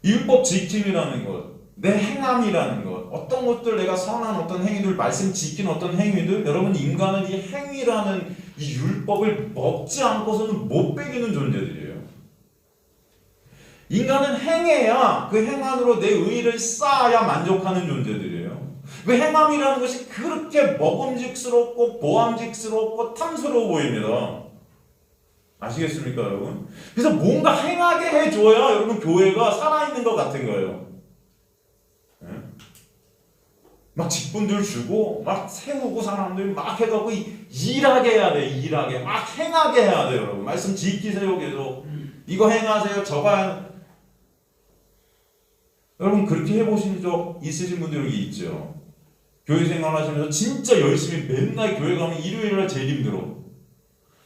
율법 지킴이라는 것, 내 행함이라는 것, 어떤 것들 내가 선한 어떤 행위들, 말씀 지킨 어떤 행위들, 여러분 인간은 이 행위라는 이 율법을 먹지 않고서는 못 배기는 존재들이에요. 인간은 행해야 그 행함으로 내 의의를 쌓아야 만족하는 존재들이에요. 그 행함이라는 것이 그렇게 먹음직스럽고 보암직스럽고 탐스러워 보입니다. 아시겠습니까, 여러분? 그래서 뭔가 행하게 해줘야 여러분 교회가 살아있는 것 같은 거예요. 네? 막 직분들 주고 막 세우고 사람들 막 해갖고 일하게 해야 돼. 일하게 막 행하게 해야 돼요, 여러분. 말씀 지키세요, 계속. 이거 행하세요, 저거 여러분 그렇게 해보신 적 있으신 분들 여기 있죠? 교회 생활하시면서 진짜 열심히 맨날 교회 가면 일요일날 제일 힘들어.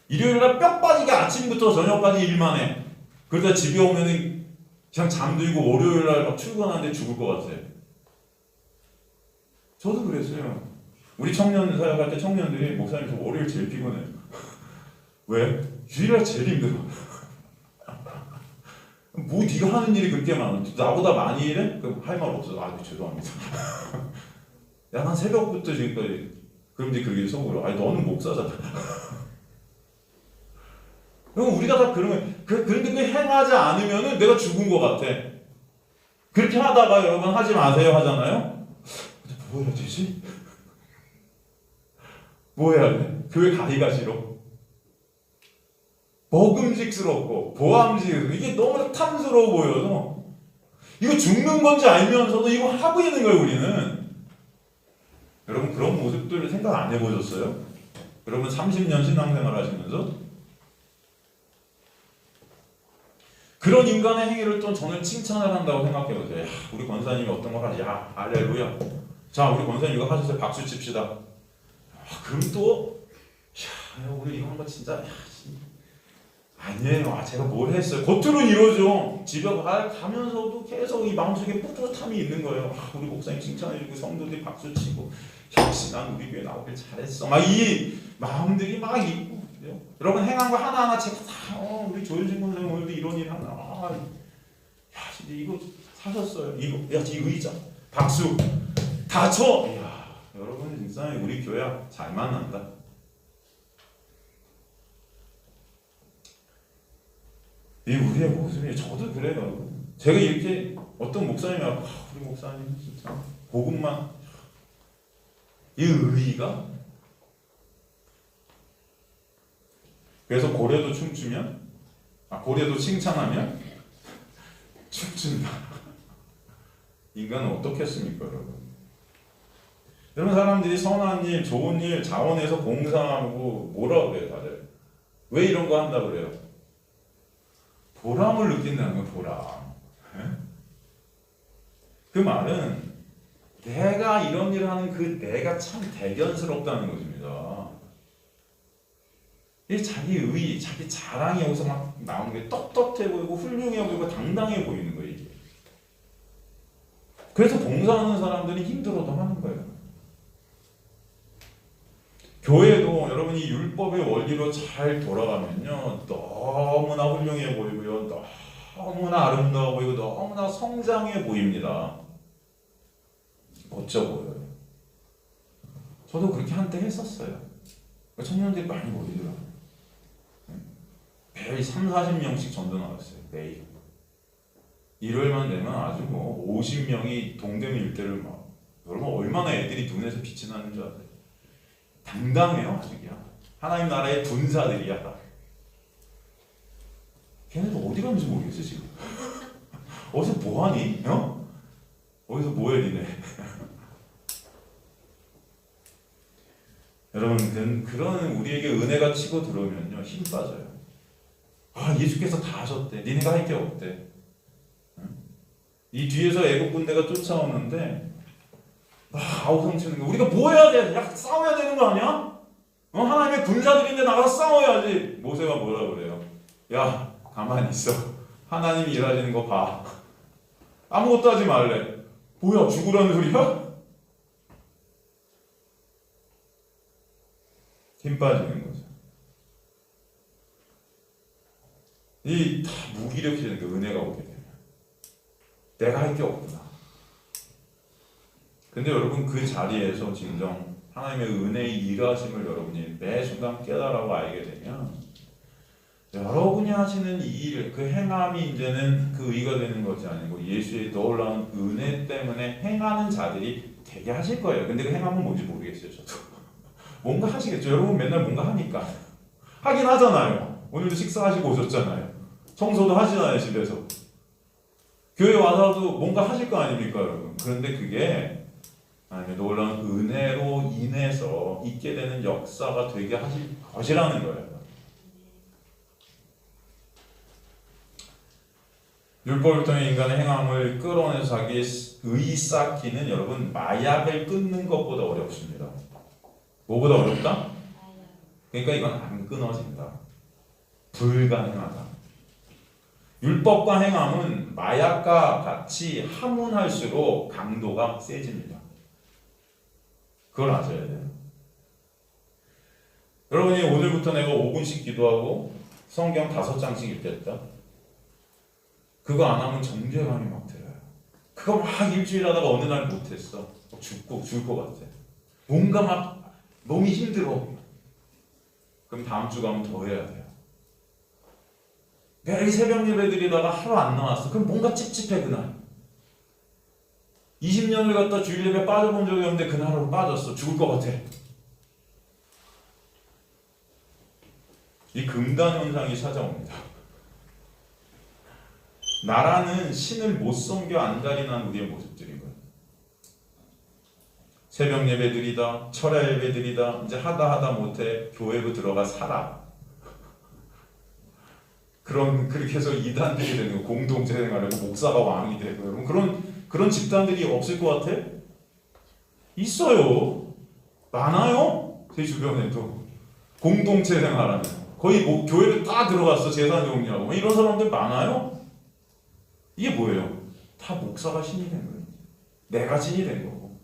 일요일날 뼈 빠지게 아침부터 저녁까지 일만 해. 그러다 집에 오면은 그냥 잠들고 월요일날 막 출근하는데 죽을 것 같아. 저도 그랬어요. 우리 청년 사역할 때 청년들이 목사님 저 월요일 제일 피곤해. 왜? 주일날 제일 힘들어. 뭐 네가 하는 일이 그렇게 많아? 나보다 많이 일해? 그럼 할 말 없어. 아 죄송합니다. 야 난 새벽부터 지금까지. 그럼 이제 그게 속으로 아니 너는 목사잖아. 그럼 우리가 다 그러면 그런데 그 행하지 않으면은 내가 죽은 것 같아. 그렇게 하다가 여러분 하지 마세요 하잖아요. 근데 뭐 해야 되지? 뭐 해야 돼? 교회 가기가 싫어. 먹음직스럽고 보암직스럽고 이게 너무 탐스러워 보여서 이거 죽는 건지 알면서도 이거 하고 있는 거예요 우리는. 여러분 그런 모습들을 생각 안 해보셨어요? 여러분 30년 신앙생활 하시면서 그런 인간의 행위를 또 저는 칭찬을 한다고 생각해보세요. 야, 우리 권사님이 어떤 걸 하지? 야 할렐루야. 자 우리 권사님 이거 하셨어요. 박수 칩시다. 그럼 또 야, 우리 이거 한 거 진짜 야, 아니에요. 아, 제가 뭘 했어요. 겉으로는 이러죠. 집에 가면서도 계속 이 마음속에 뿌듯함이 있는 거예요. 아, 우리 목사님 칭찬해주고 성도들이 박수치고 역시 난 우리 교회 나오길 잘했어. 막 이 마음들이 막 있고 여러분 행한 거 하나하나 제가 다 우리 조현진 권사님 오늘도 이런 일 하나 야 진짜 이거 사셨어요. 이거 야 이 의자 박수 다 쳐. 이야 여러분 진짜 우리 교회 잘 만난다. 이 우리의 모습이 저도 그래요. 제가 이렇게 어떤 목사님이 와서 우리 목사님 진짜 복음만 이 의의가 그래서 고래도 춤추면 고래도 칭찬하면 춤춘다. 인간은 어떻겠습니까, 여러분? 이런 사람들이 선한 일, 좋은 일, 자원해서 봉사하고 뭐라 그래요, 다들? 왜 이런 거 한다 그래요? 보람을 느낀다는 거예요, 보람. 그 말은 내가 이런 일을 하는 그 내가 참 대견스럽다는 것입니다. 이 자기 의, 자기 자랑이 여기서 막 나오는 게 떳떳해 보이고 훌륭해 보이고 당당해 보이는 거예요, 이게. 그래서 봉사하는 사람들이 힘들어도 하는 거예요. 교회도 여러분이 율법의 원리로 잘 돌아가면요 너무나 훌륭해 보이고요 너무나 아름다워 보이고 너무나 성장해 보입니다. 멋져 보여요. 저도 그렇게 한때 했었어요. 청년들이 많이 모이더라고요. 매일 30-40명씩 전도 나갔어요. 매일 일요일만 되면 아주 뭐 50명이 동대문 일대를 막 여러분 얼마나 애들이 눈에서 빛이 나는 줄 아세요? 당당해요, 아직이야. 하나님 나라의 군사들이야. 걔네들 어디 가는지 모르겠어, 지금. 어디서 뭐하니? 어디서 뭐해, 니네? 여러분, 그런 우리에게 은혜가 치고 들어오면요, 힘 빠져요. 아, 예수께서 다 하셨대. 니네가 할 게 없대. 이 뒤에서 애국 군대가 쫓아오는데, 아우성 치는 거. 우리가 뭐 해야 돼? 야, 싸워야 되는 거 아니야? 하나님의 군사들인데 나가서 싸워야지. 모세가 뭐라 그래요? 야, 가만히 있어. 하나님이 일하시는 거 봐. 아무것도 하지 말래. 뭐야, 죽으라는 소리야? 힘 빠지는 거죠. 이 다 무기력해지는 게 은혜가 오게 되면. 내가 할 게 없구나. 근데 여러분 그 자리에서 진정 하나님의 은혜의 일하심을 여러분이 매 순간 깨달아고 알게 되면 여러분이 하시는 이 일, 그 행함이 이제는 그 의가 되는 것이 아니고 예수의 놀라운 은혜 때문에 행하는 자들이 되게 하실 거예요. 근데 그 행함은 뭔지 모르겠어요, 저도. 뭔가 하시겠죠. 여러분 맨날 뭔가 하니까. 하긴 하잖아요. 오늘도 식사하시고 오셨잖아요. 청소도 하시나요, 집에서? 교회 와서도 뭔가 하실 거 아닙니까, 여러분? 그런데 그게 놀라운 은혜로 인해서 있게 되는 역사가 되게 하실 것이라는 거예요. 율법을 통해 인간의 행함을 끌어내서 자기의 의 쌓기는 여러분 마약을 끊는 것보다 어렵습니다. 뭐보다 어렵다? 그러니까 이건 안 끊어진다. 불가능하다. 율법과 행함은 마약과 같이 함운할수록 강도가 세집니다. 그걸 아셔야 돼요. 여러분이 오늘부터 내가 5분씩 기도하고 성경 5장씩 읽겠다. 그거 안 하면 정죄감이 막 들어요. 그거 막 일주일 하다가 어느 날 못했어. 죽을 것 같아. 뭔가 막 몸이 힘들어. 그럼 다음 주 가면 더 해야 돼요. 매일 새벽 예배 드리다가 하루 안 나왔어. 그럼 뭔가 찝찝해 그날. 20년을 갖다 주일 예배 빠져본 적이 없는데 그날 하루 빠졌어. 죽을 것 같아. 이 금단 현상이 찾아옵니다. 나라는 신을 못 섬겨 안달이 난 우리의 모습들인 거예요. 새벽 예배 드리다, 철야 예배 드리다, 이제 하다 못해 교회로 들어가 살아. 그렇게 해서 이단들이 되는 거, 공동체 생활하고 목사가 왕이 되고 여러분 그런 집단들이 없을 것 같아? 있어요. 많아요. 제 주변에도 공동체 생활하는 거의 뭐 교회를 다 들어갔어 재산 정리하고 이런 사람들 많아요. 이게 뭐예요? 다 목사가 신이 된 거예요. 내가 신이 된 거고.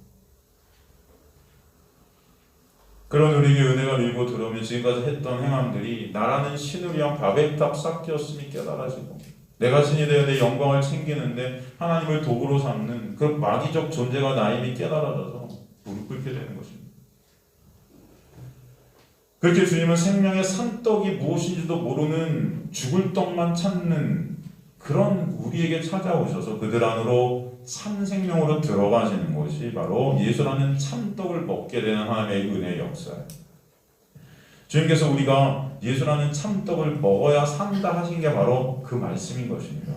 그런 우리에게 은혜가 밀고 들어오면 지금까지 했던 행함들이 나라는 신을 위한 바벨탑 쌓기였음이 깨달아지고 내가 신이 되어 내 영광을 챙기는데 하나님을 도구로 삼는 그 마귀적 존재가 나임이 깨달아져서 무릎 꿇게 되는 것입니다. 그렇게 주님은 생명의 산떡이 무엇인지도 모르는 죽을 떡만 찾는 그런 우리에게 찾아오셔서 그들 안으로 참 생명으로 들어가시는 것이 바로 예수라는 참떡을 먹게 되는 하나님의 은혜의 역사예요. 주님께서 우리가 예수라는 참떡을 먹어야 산다 하신 게 바로 그 말씀인 것입니다.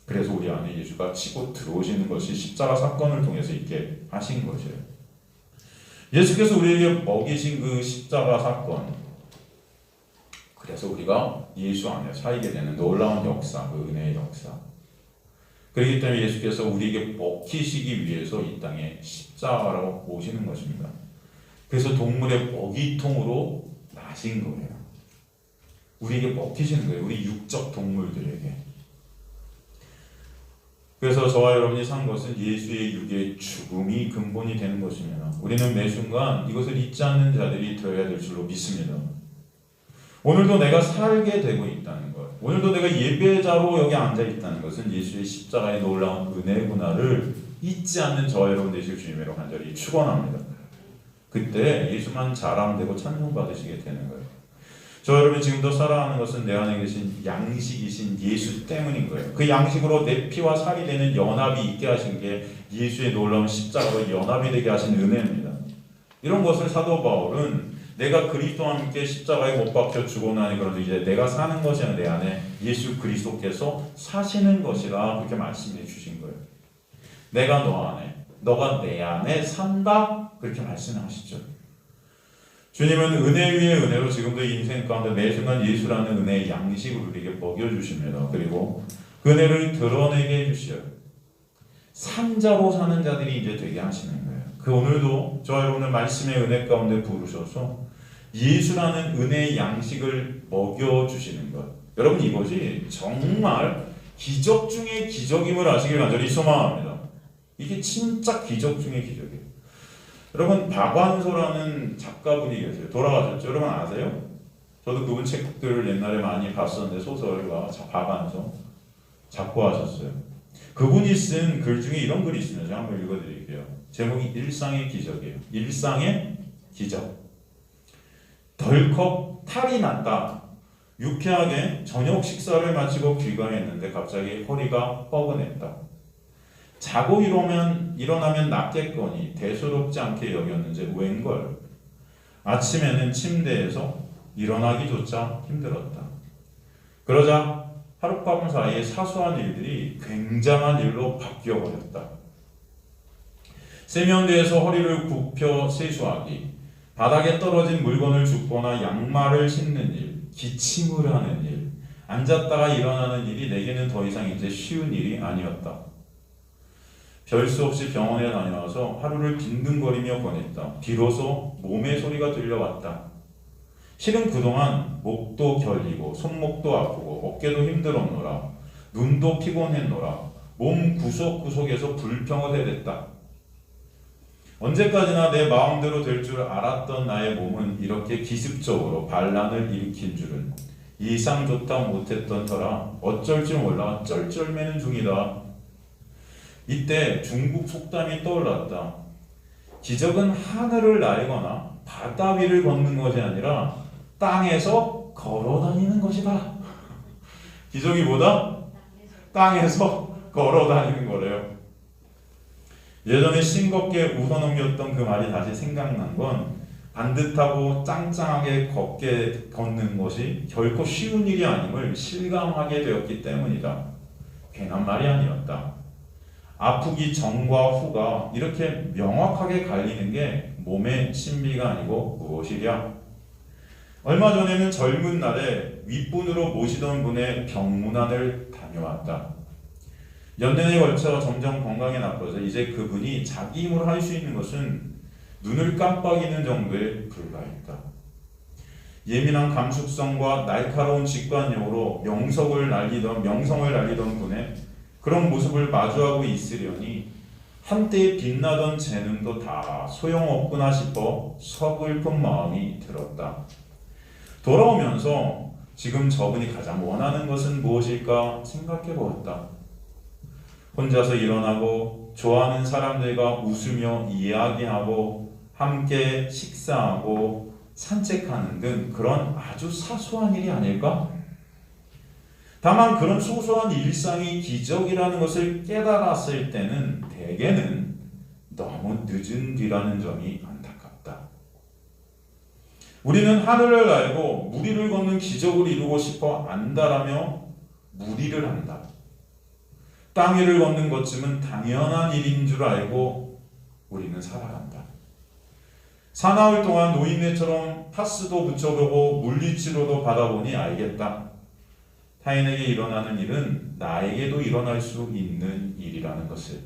그래서 우리 안에 예수가 치고 들어오시는 것이 십자가 사건을 통해서 있게 하신 것이에요. 예수께서 우리에게 먹이신 그 십자가 사건, 그래서 우리가 예수 안에 살게 되는 놀라운 역사, 그 은혜의 역사. 그렇기 때문에 예수께서 우리에게 먹히시기 위해서 이 땅에 십자가로 오시는 것입니다. 그래서 동물의 먹이통으로 나신 거예요. 우리에게 먹히시는 거예요. 우리 육적 동물들에게. 그래서 저와 여러분이 산 것은 예수의 육의 죽음이 근본이 되는 것입니다. 우리는 매 순간 이것을 잊지 않는 자들이 되어야 될 줄로 믿습니다. 오늘도 내가 살게 되고 있다는 것, 오늘도 내가 예배자로 여기 앉아 있다는 것은 예수의 십자가의 놀라운 은혜구나를 잊지 않는 저와 여러분 되실 주님으로 간절히 축원합니다. 그때 예수만 자랑되고 찬송받으시게 되는 거예요. 저 여러분 지금도 살아가는 것은 내 안에 계신 양식이신 예수 때문인 거예요. 그 양식으로 내 피와 살이 되는 연합이 있게 하신 게 예수의 놀라운 십자가로 연합이 되게 하신 은혜입니다. 이런 것을 사도 바울은 내가 그리스도와 함께 십자가에 못 박혀 죽고 나니 그래도 이제 내가 사는 것이 아니라 내 안에 예수 그리스도께서 사시는 것이라 그렇게 말씀해 주신 거예요. 내가 너 안에, 너가 내 안에 산다 그렇게 말씀하시죠. 주님은 은혜 위에 은혜로 지금도 인생 가운데 매 순간 예수라는 은혜의 양식을 우리에게 먹여주십니다. 그리고 그 은혜를 드러내게 해주셔요. 산자로 사는 자들이 이제 되게 하시는 거예요. 그 오늘도 저와 여러분을 말씀의 은혜 가운데 부르셔서 예수라는 은혜의 양식을 먹여주시는 것. 여러분 이것이 정말 기적 중의 기적임을 아시길 간절히 소망합니다. 이게 진짜 기적 중의 기적이에요. 여러분 박완서라는 작가분이 계세요. 돌아가셨죠? 여러분 아세요? 저도 그분 책들을 옛날에 많이 봤었는데 소설가 박완서 작고하셨어요. 그분이 쓴 글 중에 이런 글이 있습니다. 제가 한번 읽어드릴게요. 제목이 일상의 기적이에요. 일상의 기적. 덜컥 탈이 났다. 유쾌하게 저녁 식사를 마치고 귀가했는데 갑자기 허리가 뻐근했다. 자고 일어나면 낫겠거니 대수롭지 않게 여겼는지 웬걸. 아침에는 침대에서 일어나기조차 힘들었다. 그러자 하룻밤 사이에 사소한 일들이 굉장한 일로 바뀌어 버렸다. 세면대에서 허리를 굽혀 세수하기, 바닥에 떨어진 물건을 줍거나 양말을 신는 일, 기침을 하는 일, 앉았다가 일어나는 일이 내게는 더 이상 이제 쉬운 일이 아니었다. 별 수 없이 병원에 다녀와서 하루를 빈둥거리며 보냈다. 비로소 몸의 소리가 들려왔다. 실은 그동안 목도 결리고 손목도 아프고 어깨도 힘들었노라. 눈도 피곤했노라. 몸 구석구석에서 불평을 해댔다. 언제까지나 내 마음대로 될 줄 알았던 나의 몸은 이렇게 기습적으로 반란을 일으킨 줄은 이상조차 못했던 터라 어쩔 줄 몰라 쩔쩔매는 중이다. 이때 중국 속담이 떠올랐다. 기적은 하늘을 날거나 바다 위를 걷는 것이 아니라 땅에서 걸어다니는 것이다. 기적이 뭐다? 땅에서 걸어다니는 거래요. 예전에 싱겁게 웃어넘겼던 그 말이 다시 생각난 건 반듯하고 짱짱하게 걷는 것이 결코 쉬운 일이 아님을 실감하게 되었기 때문이다. 괜한 말이 아니었다. 아프기 전과 후가 이렇게 명확하게 갈리는 게 몸의 신비가 아니고 무엇이랴? 얼마 전에는 젊은 날에 윗분으로 모시던 분의 병문안을 다녀왔다. 연년에 걸쳐 점점 건강이 나빠져 이제 그분이 자기 힘으로 할 수 있는 것은 눈을 깜빡이는 정도에 불과했다. 예민한 감수성과 날카로운 직관력으로 명성을 날리던 분의 그런 모습을 마주하고 있으려니 한때 빛나던 재능도 다 소용없구나 싶어 서글픈 마음이 들었다. 돌아오면서 지금 저분이 가장 원하는 것은 무엇일까 생각해 보았다. 혼자서 일어나고 좋아하는 사람들과 웃으며 이야기하고 함께 식사하고 산책하는 등 그런 아주 사소한 일이 아닐까? 다만 그런 소소한 일상이 기적이라는 것을 깨달았을 때는 대개는 너무 늦은 뒤라는 점이 안타깝다. 우리는 하늘을 날고 무리를 걷는 기적을 이루고 싶어 안다라며 무리를 한다. 땅 위를 걷는 것쯤은 당연한 일인 줄 알고 우리는 살아간다. 사나흘 동안 노인네처럼 파스도 붙여보고 물리치료도 받아보니 알겠다. 타인에게 일어나는 일은 나에게도 일어날 수 있는 일이라는 것을.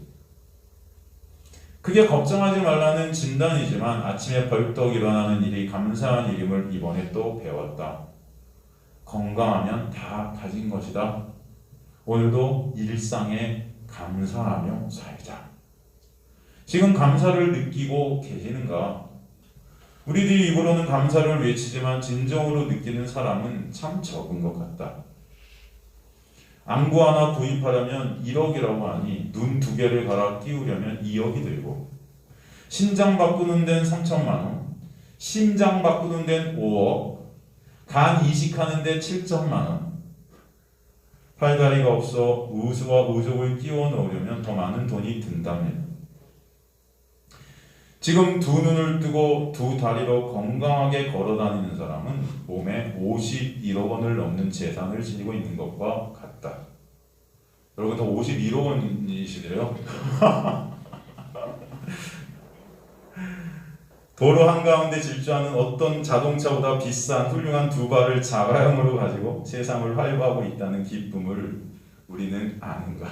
그게 걱정하지 말라는 진단이지만 아침에 벌떡 일어나는 일이 감사한 일임을 이번에 또 배웠다. 건강하면 다 가진 것이다. 오늘도 일상에 감사하며 살자. 지금 감사를 느끼고 계시는가? 우리들이 입으로는 감사를 외치지만 진정으로 느끼는 사람은 참 적은 것 같다. 안구 하나 구입하려면 1억이라고 하니 눈 2개를 갈아 끼우려면 2억이 들고 신장 바꾸는 데는 3천만 원, 심장 바꾸는 데는 5억, 간 이식하는 데 7천만 원, 팔다리가 없어 우수와 우족을 끼워 넣으려면 더 많은 돈이 든다면 지금 2눈을 뜨고 2다리로 건강하게 걸어다니는 사람은 몸에 51억 원을 넘는 재산을 지니고 있는 것과 같다. 여러분 다 51억 원이시래요? 도로 한가운데 질주하는 어떤 자동차보다 비싼 훌륭한 2발을 자가용으로 가지고 세상을 활보하고 있다는 기쁨을 우리는 아는가?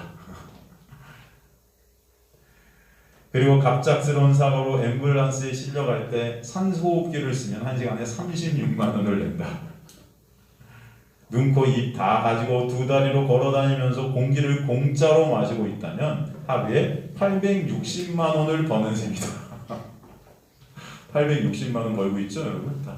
그리고 갑작스러운 사고로 앰뷸런스에 실려갈 때 산소호흡기를 쓰면 1시간에 36만 원을 낸다. 눈, 코, 입 다 가지고 2다리로 걸어다니면서 공기를 공짜로 마시고 있다면 하루에 860만 원을 버는 셈이다. 860만 원 벌고 있죠, 여러분? 다.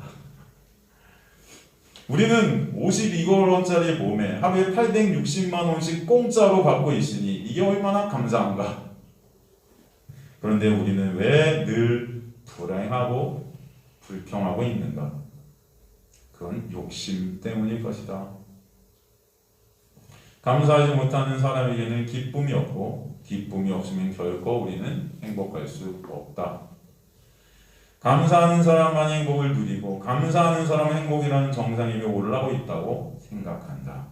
우리는 52억 원짜리 몸에 하루에 860만 원씩 공짜로 받고 있으니 이게 얼마나 감사한가? 그런데 우리는 왜 늘 불행하고 불평하고 있는가? 그건 욕심 때문일 것이다. 감사하지 못하는 사람에게는 기쁨이 없고 기쁨이 없으면 결코 우리는 행복할 수 없다. 감사하는 사람만이 행복을 누리고 감사하는 사람은 행복이라는 정상 위에 올라오고 있다고 생각한다.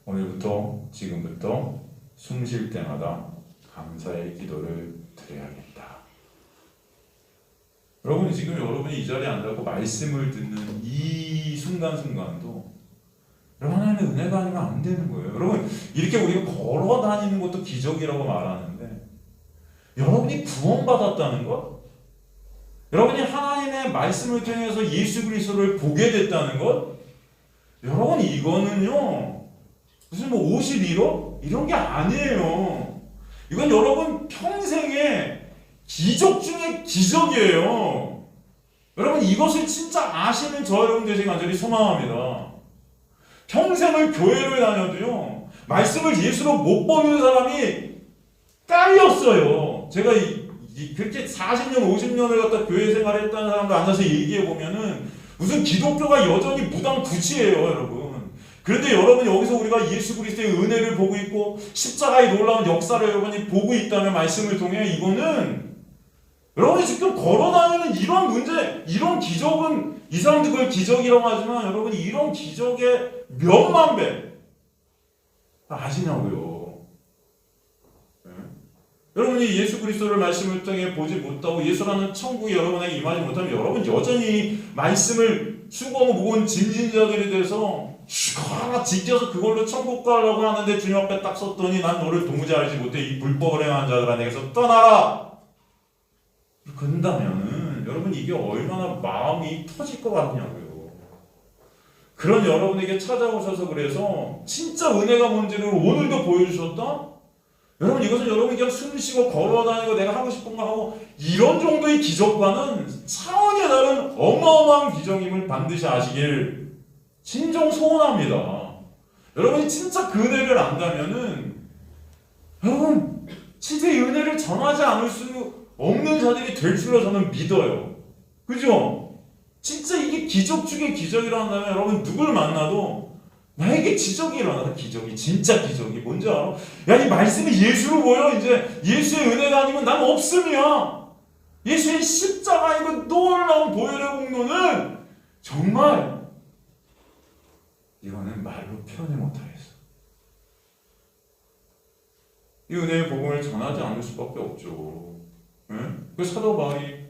오늘부터 지금부터 숨 쉴 때마다 감사의 기도를 드려야겠다. 여러분이 지금 여러분이 이 자리에 앉아서 말씀을 듣는 이 순간순간도 여러분 하나님의 은혜가 아니면 안 되는 거예요. 여러분 이렇게 우리가 걸어 다니는 것도 기적이라고 말하는데 여러분이 구원받았다는 것, 여러분이 하나님의 말씀을 통해서 예수 그리스도를 보게 됐다는 것, 여러분 이거는요 무슨 뭐 51억 이런 게 아니에요. 이건 여러분 평생의 기적 중에 기적이에요. 여러분 이것을 진짜 아시는 저 여러분 되시길 간절히 소망합니다. 평생을 교회를 다녀도요 말씀을 예수로 못 보는 사람이 깔렸어요. 제가 그렇게 40년 50년을 갖다 교회 생활을 했다는 사람들 앉아서 얘기해 보면은 무슨 기독교가 여전히 무당부치예요 여러분. 그런데 여러분 여기서 우리가 예수 그리스도의 은혜를 보고 있고 십자가의 놀라운 역사를 여러분이 보고 있다는 말씀을 통해 이거는 여러분이 지금 걸어다니는 이런 문제, 이런 기적은 이 사람들 그걸 기적이라고 하지만 여러분 이런 기적의 몇만 배 아시냐고요. 네? 여러분이 예수 그리스도를 말씀을 통해 보지 못하고 예수라는 천국이 여러분에게 임하지 못하면 여러분 여전히 말씀을 수고하고 무거운 짐진 자들이 돼서 하나 지켜서 그걸로 천국 가려고 하는데 주님 앞에 딱 섰더니 난 너를 도무지 알지 못해 이 불법을 행한 자들아 내게서 떠나라. 그런다면은 여러분 이게 얼마나 마음이 터질 것 같냐고요. 그런 여러분에게 찾아오셔서 그래서 진짜 은혜가 뭔지를 오늘도 보여주셨다? 여러분 이것은 여러분이 그냥 숨 쉬고 걸어다니고 내가 하고 싶은 거 하고 이런 정도의 기적과는 차원이 다른 어마어마한 기적임을 반드시 아시길 진정 소원합니다. 여러분이 진짜 그 은혜를 안다면은 여러분 진짜 이 은혜를 전하지 않을 수 없는 자들이 될 줄로 저는 믿어요. 그죠? 진짜 이게 기적 중에 기적이라 한다면 여러분 누굴 만나도 나에게 기적이 일어나다. 기적이 진짜 기적이 뭔지 알아? 야 이 말씀이 예수로 보여. 이제 예수의 은혜가 아니면 난 없음이야. 예수의 십자가 이거 놀라운 보혈의 공로는 정말 이거는 말로 표현을 못하겠어. 이 은혜의 복음을 전하지 않을 수밖에 없죠. 응? 그 사도 바울이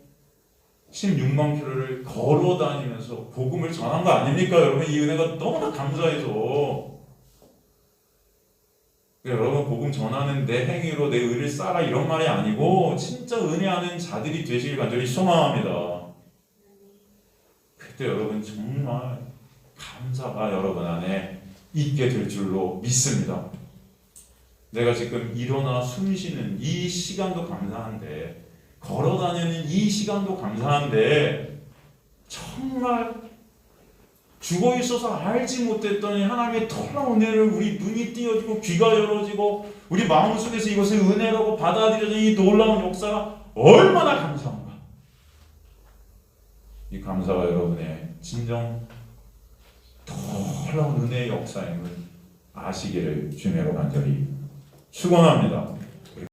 16만 킬로를 걸어 다니면서 복음을 전한 거 아닙니까? 여러분 이 은혜가 너무나 감사해서 여러분 복음 전하는 내 행위로 내 의를 쌓아라 이런 말이 아니고 진짜 은혜하는 자들이 되시길 간절히 소망합니다. 그때 여러분 정말 감사가 여러분 안에 있게 될 줄로 믿습니다. 내가 지금 일어나 숨 쉬는 이 시간도 감사한데 걸어다니는 이 시간도 감사한데 정말 죽어 있어서 알지 못했더니 하나님의 놀라운 은혜를 우리 눈이 띄어지고 귀가 열어지고 우리 마음속에서 이것을 은혜라고 받아들여진 이 놀라운 역사가 얼마나 감사한가. 이 감사가 여러분의 진정 놀라운 은혜의 역사임을 아시기를 주님으로 간절히 축원합니다.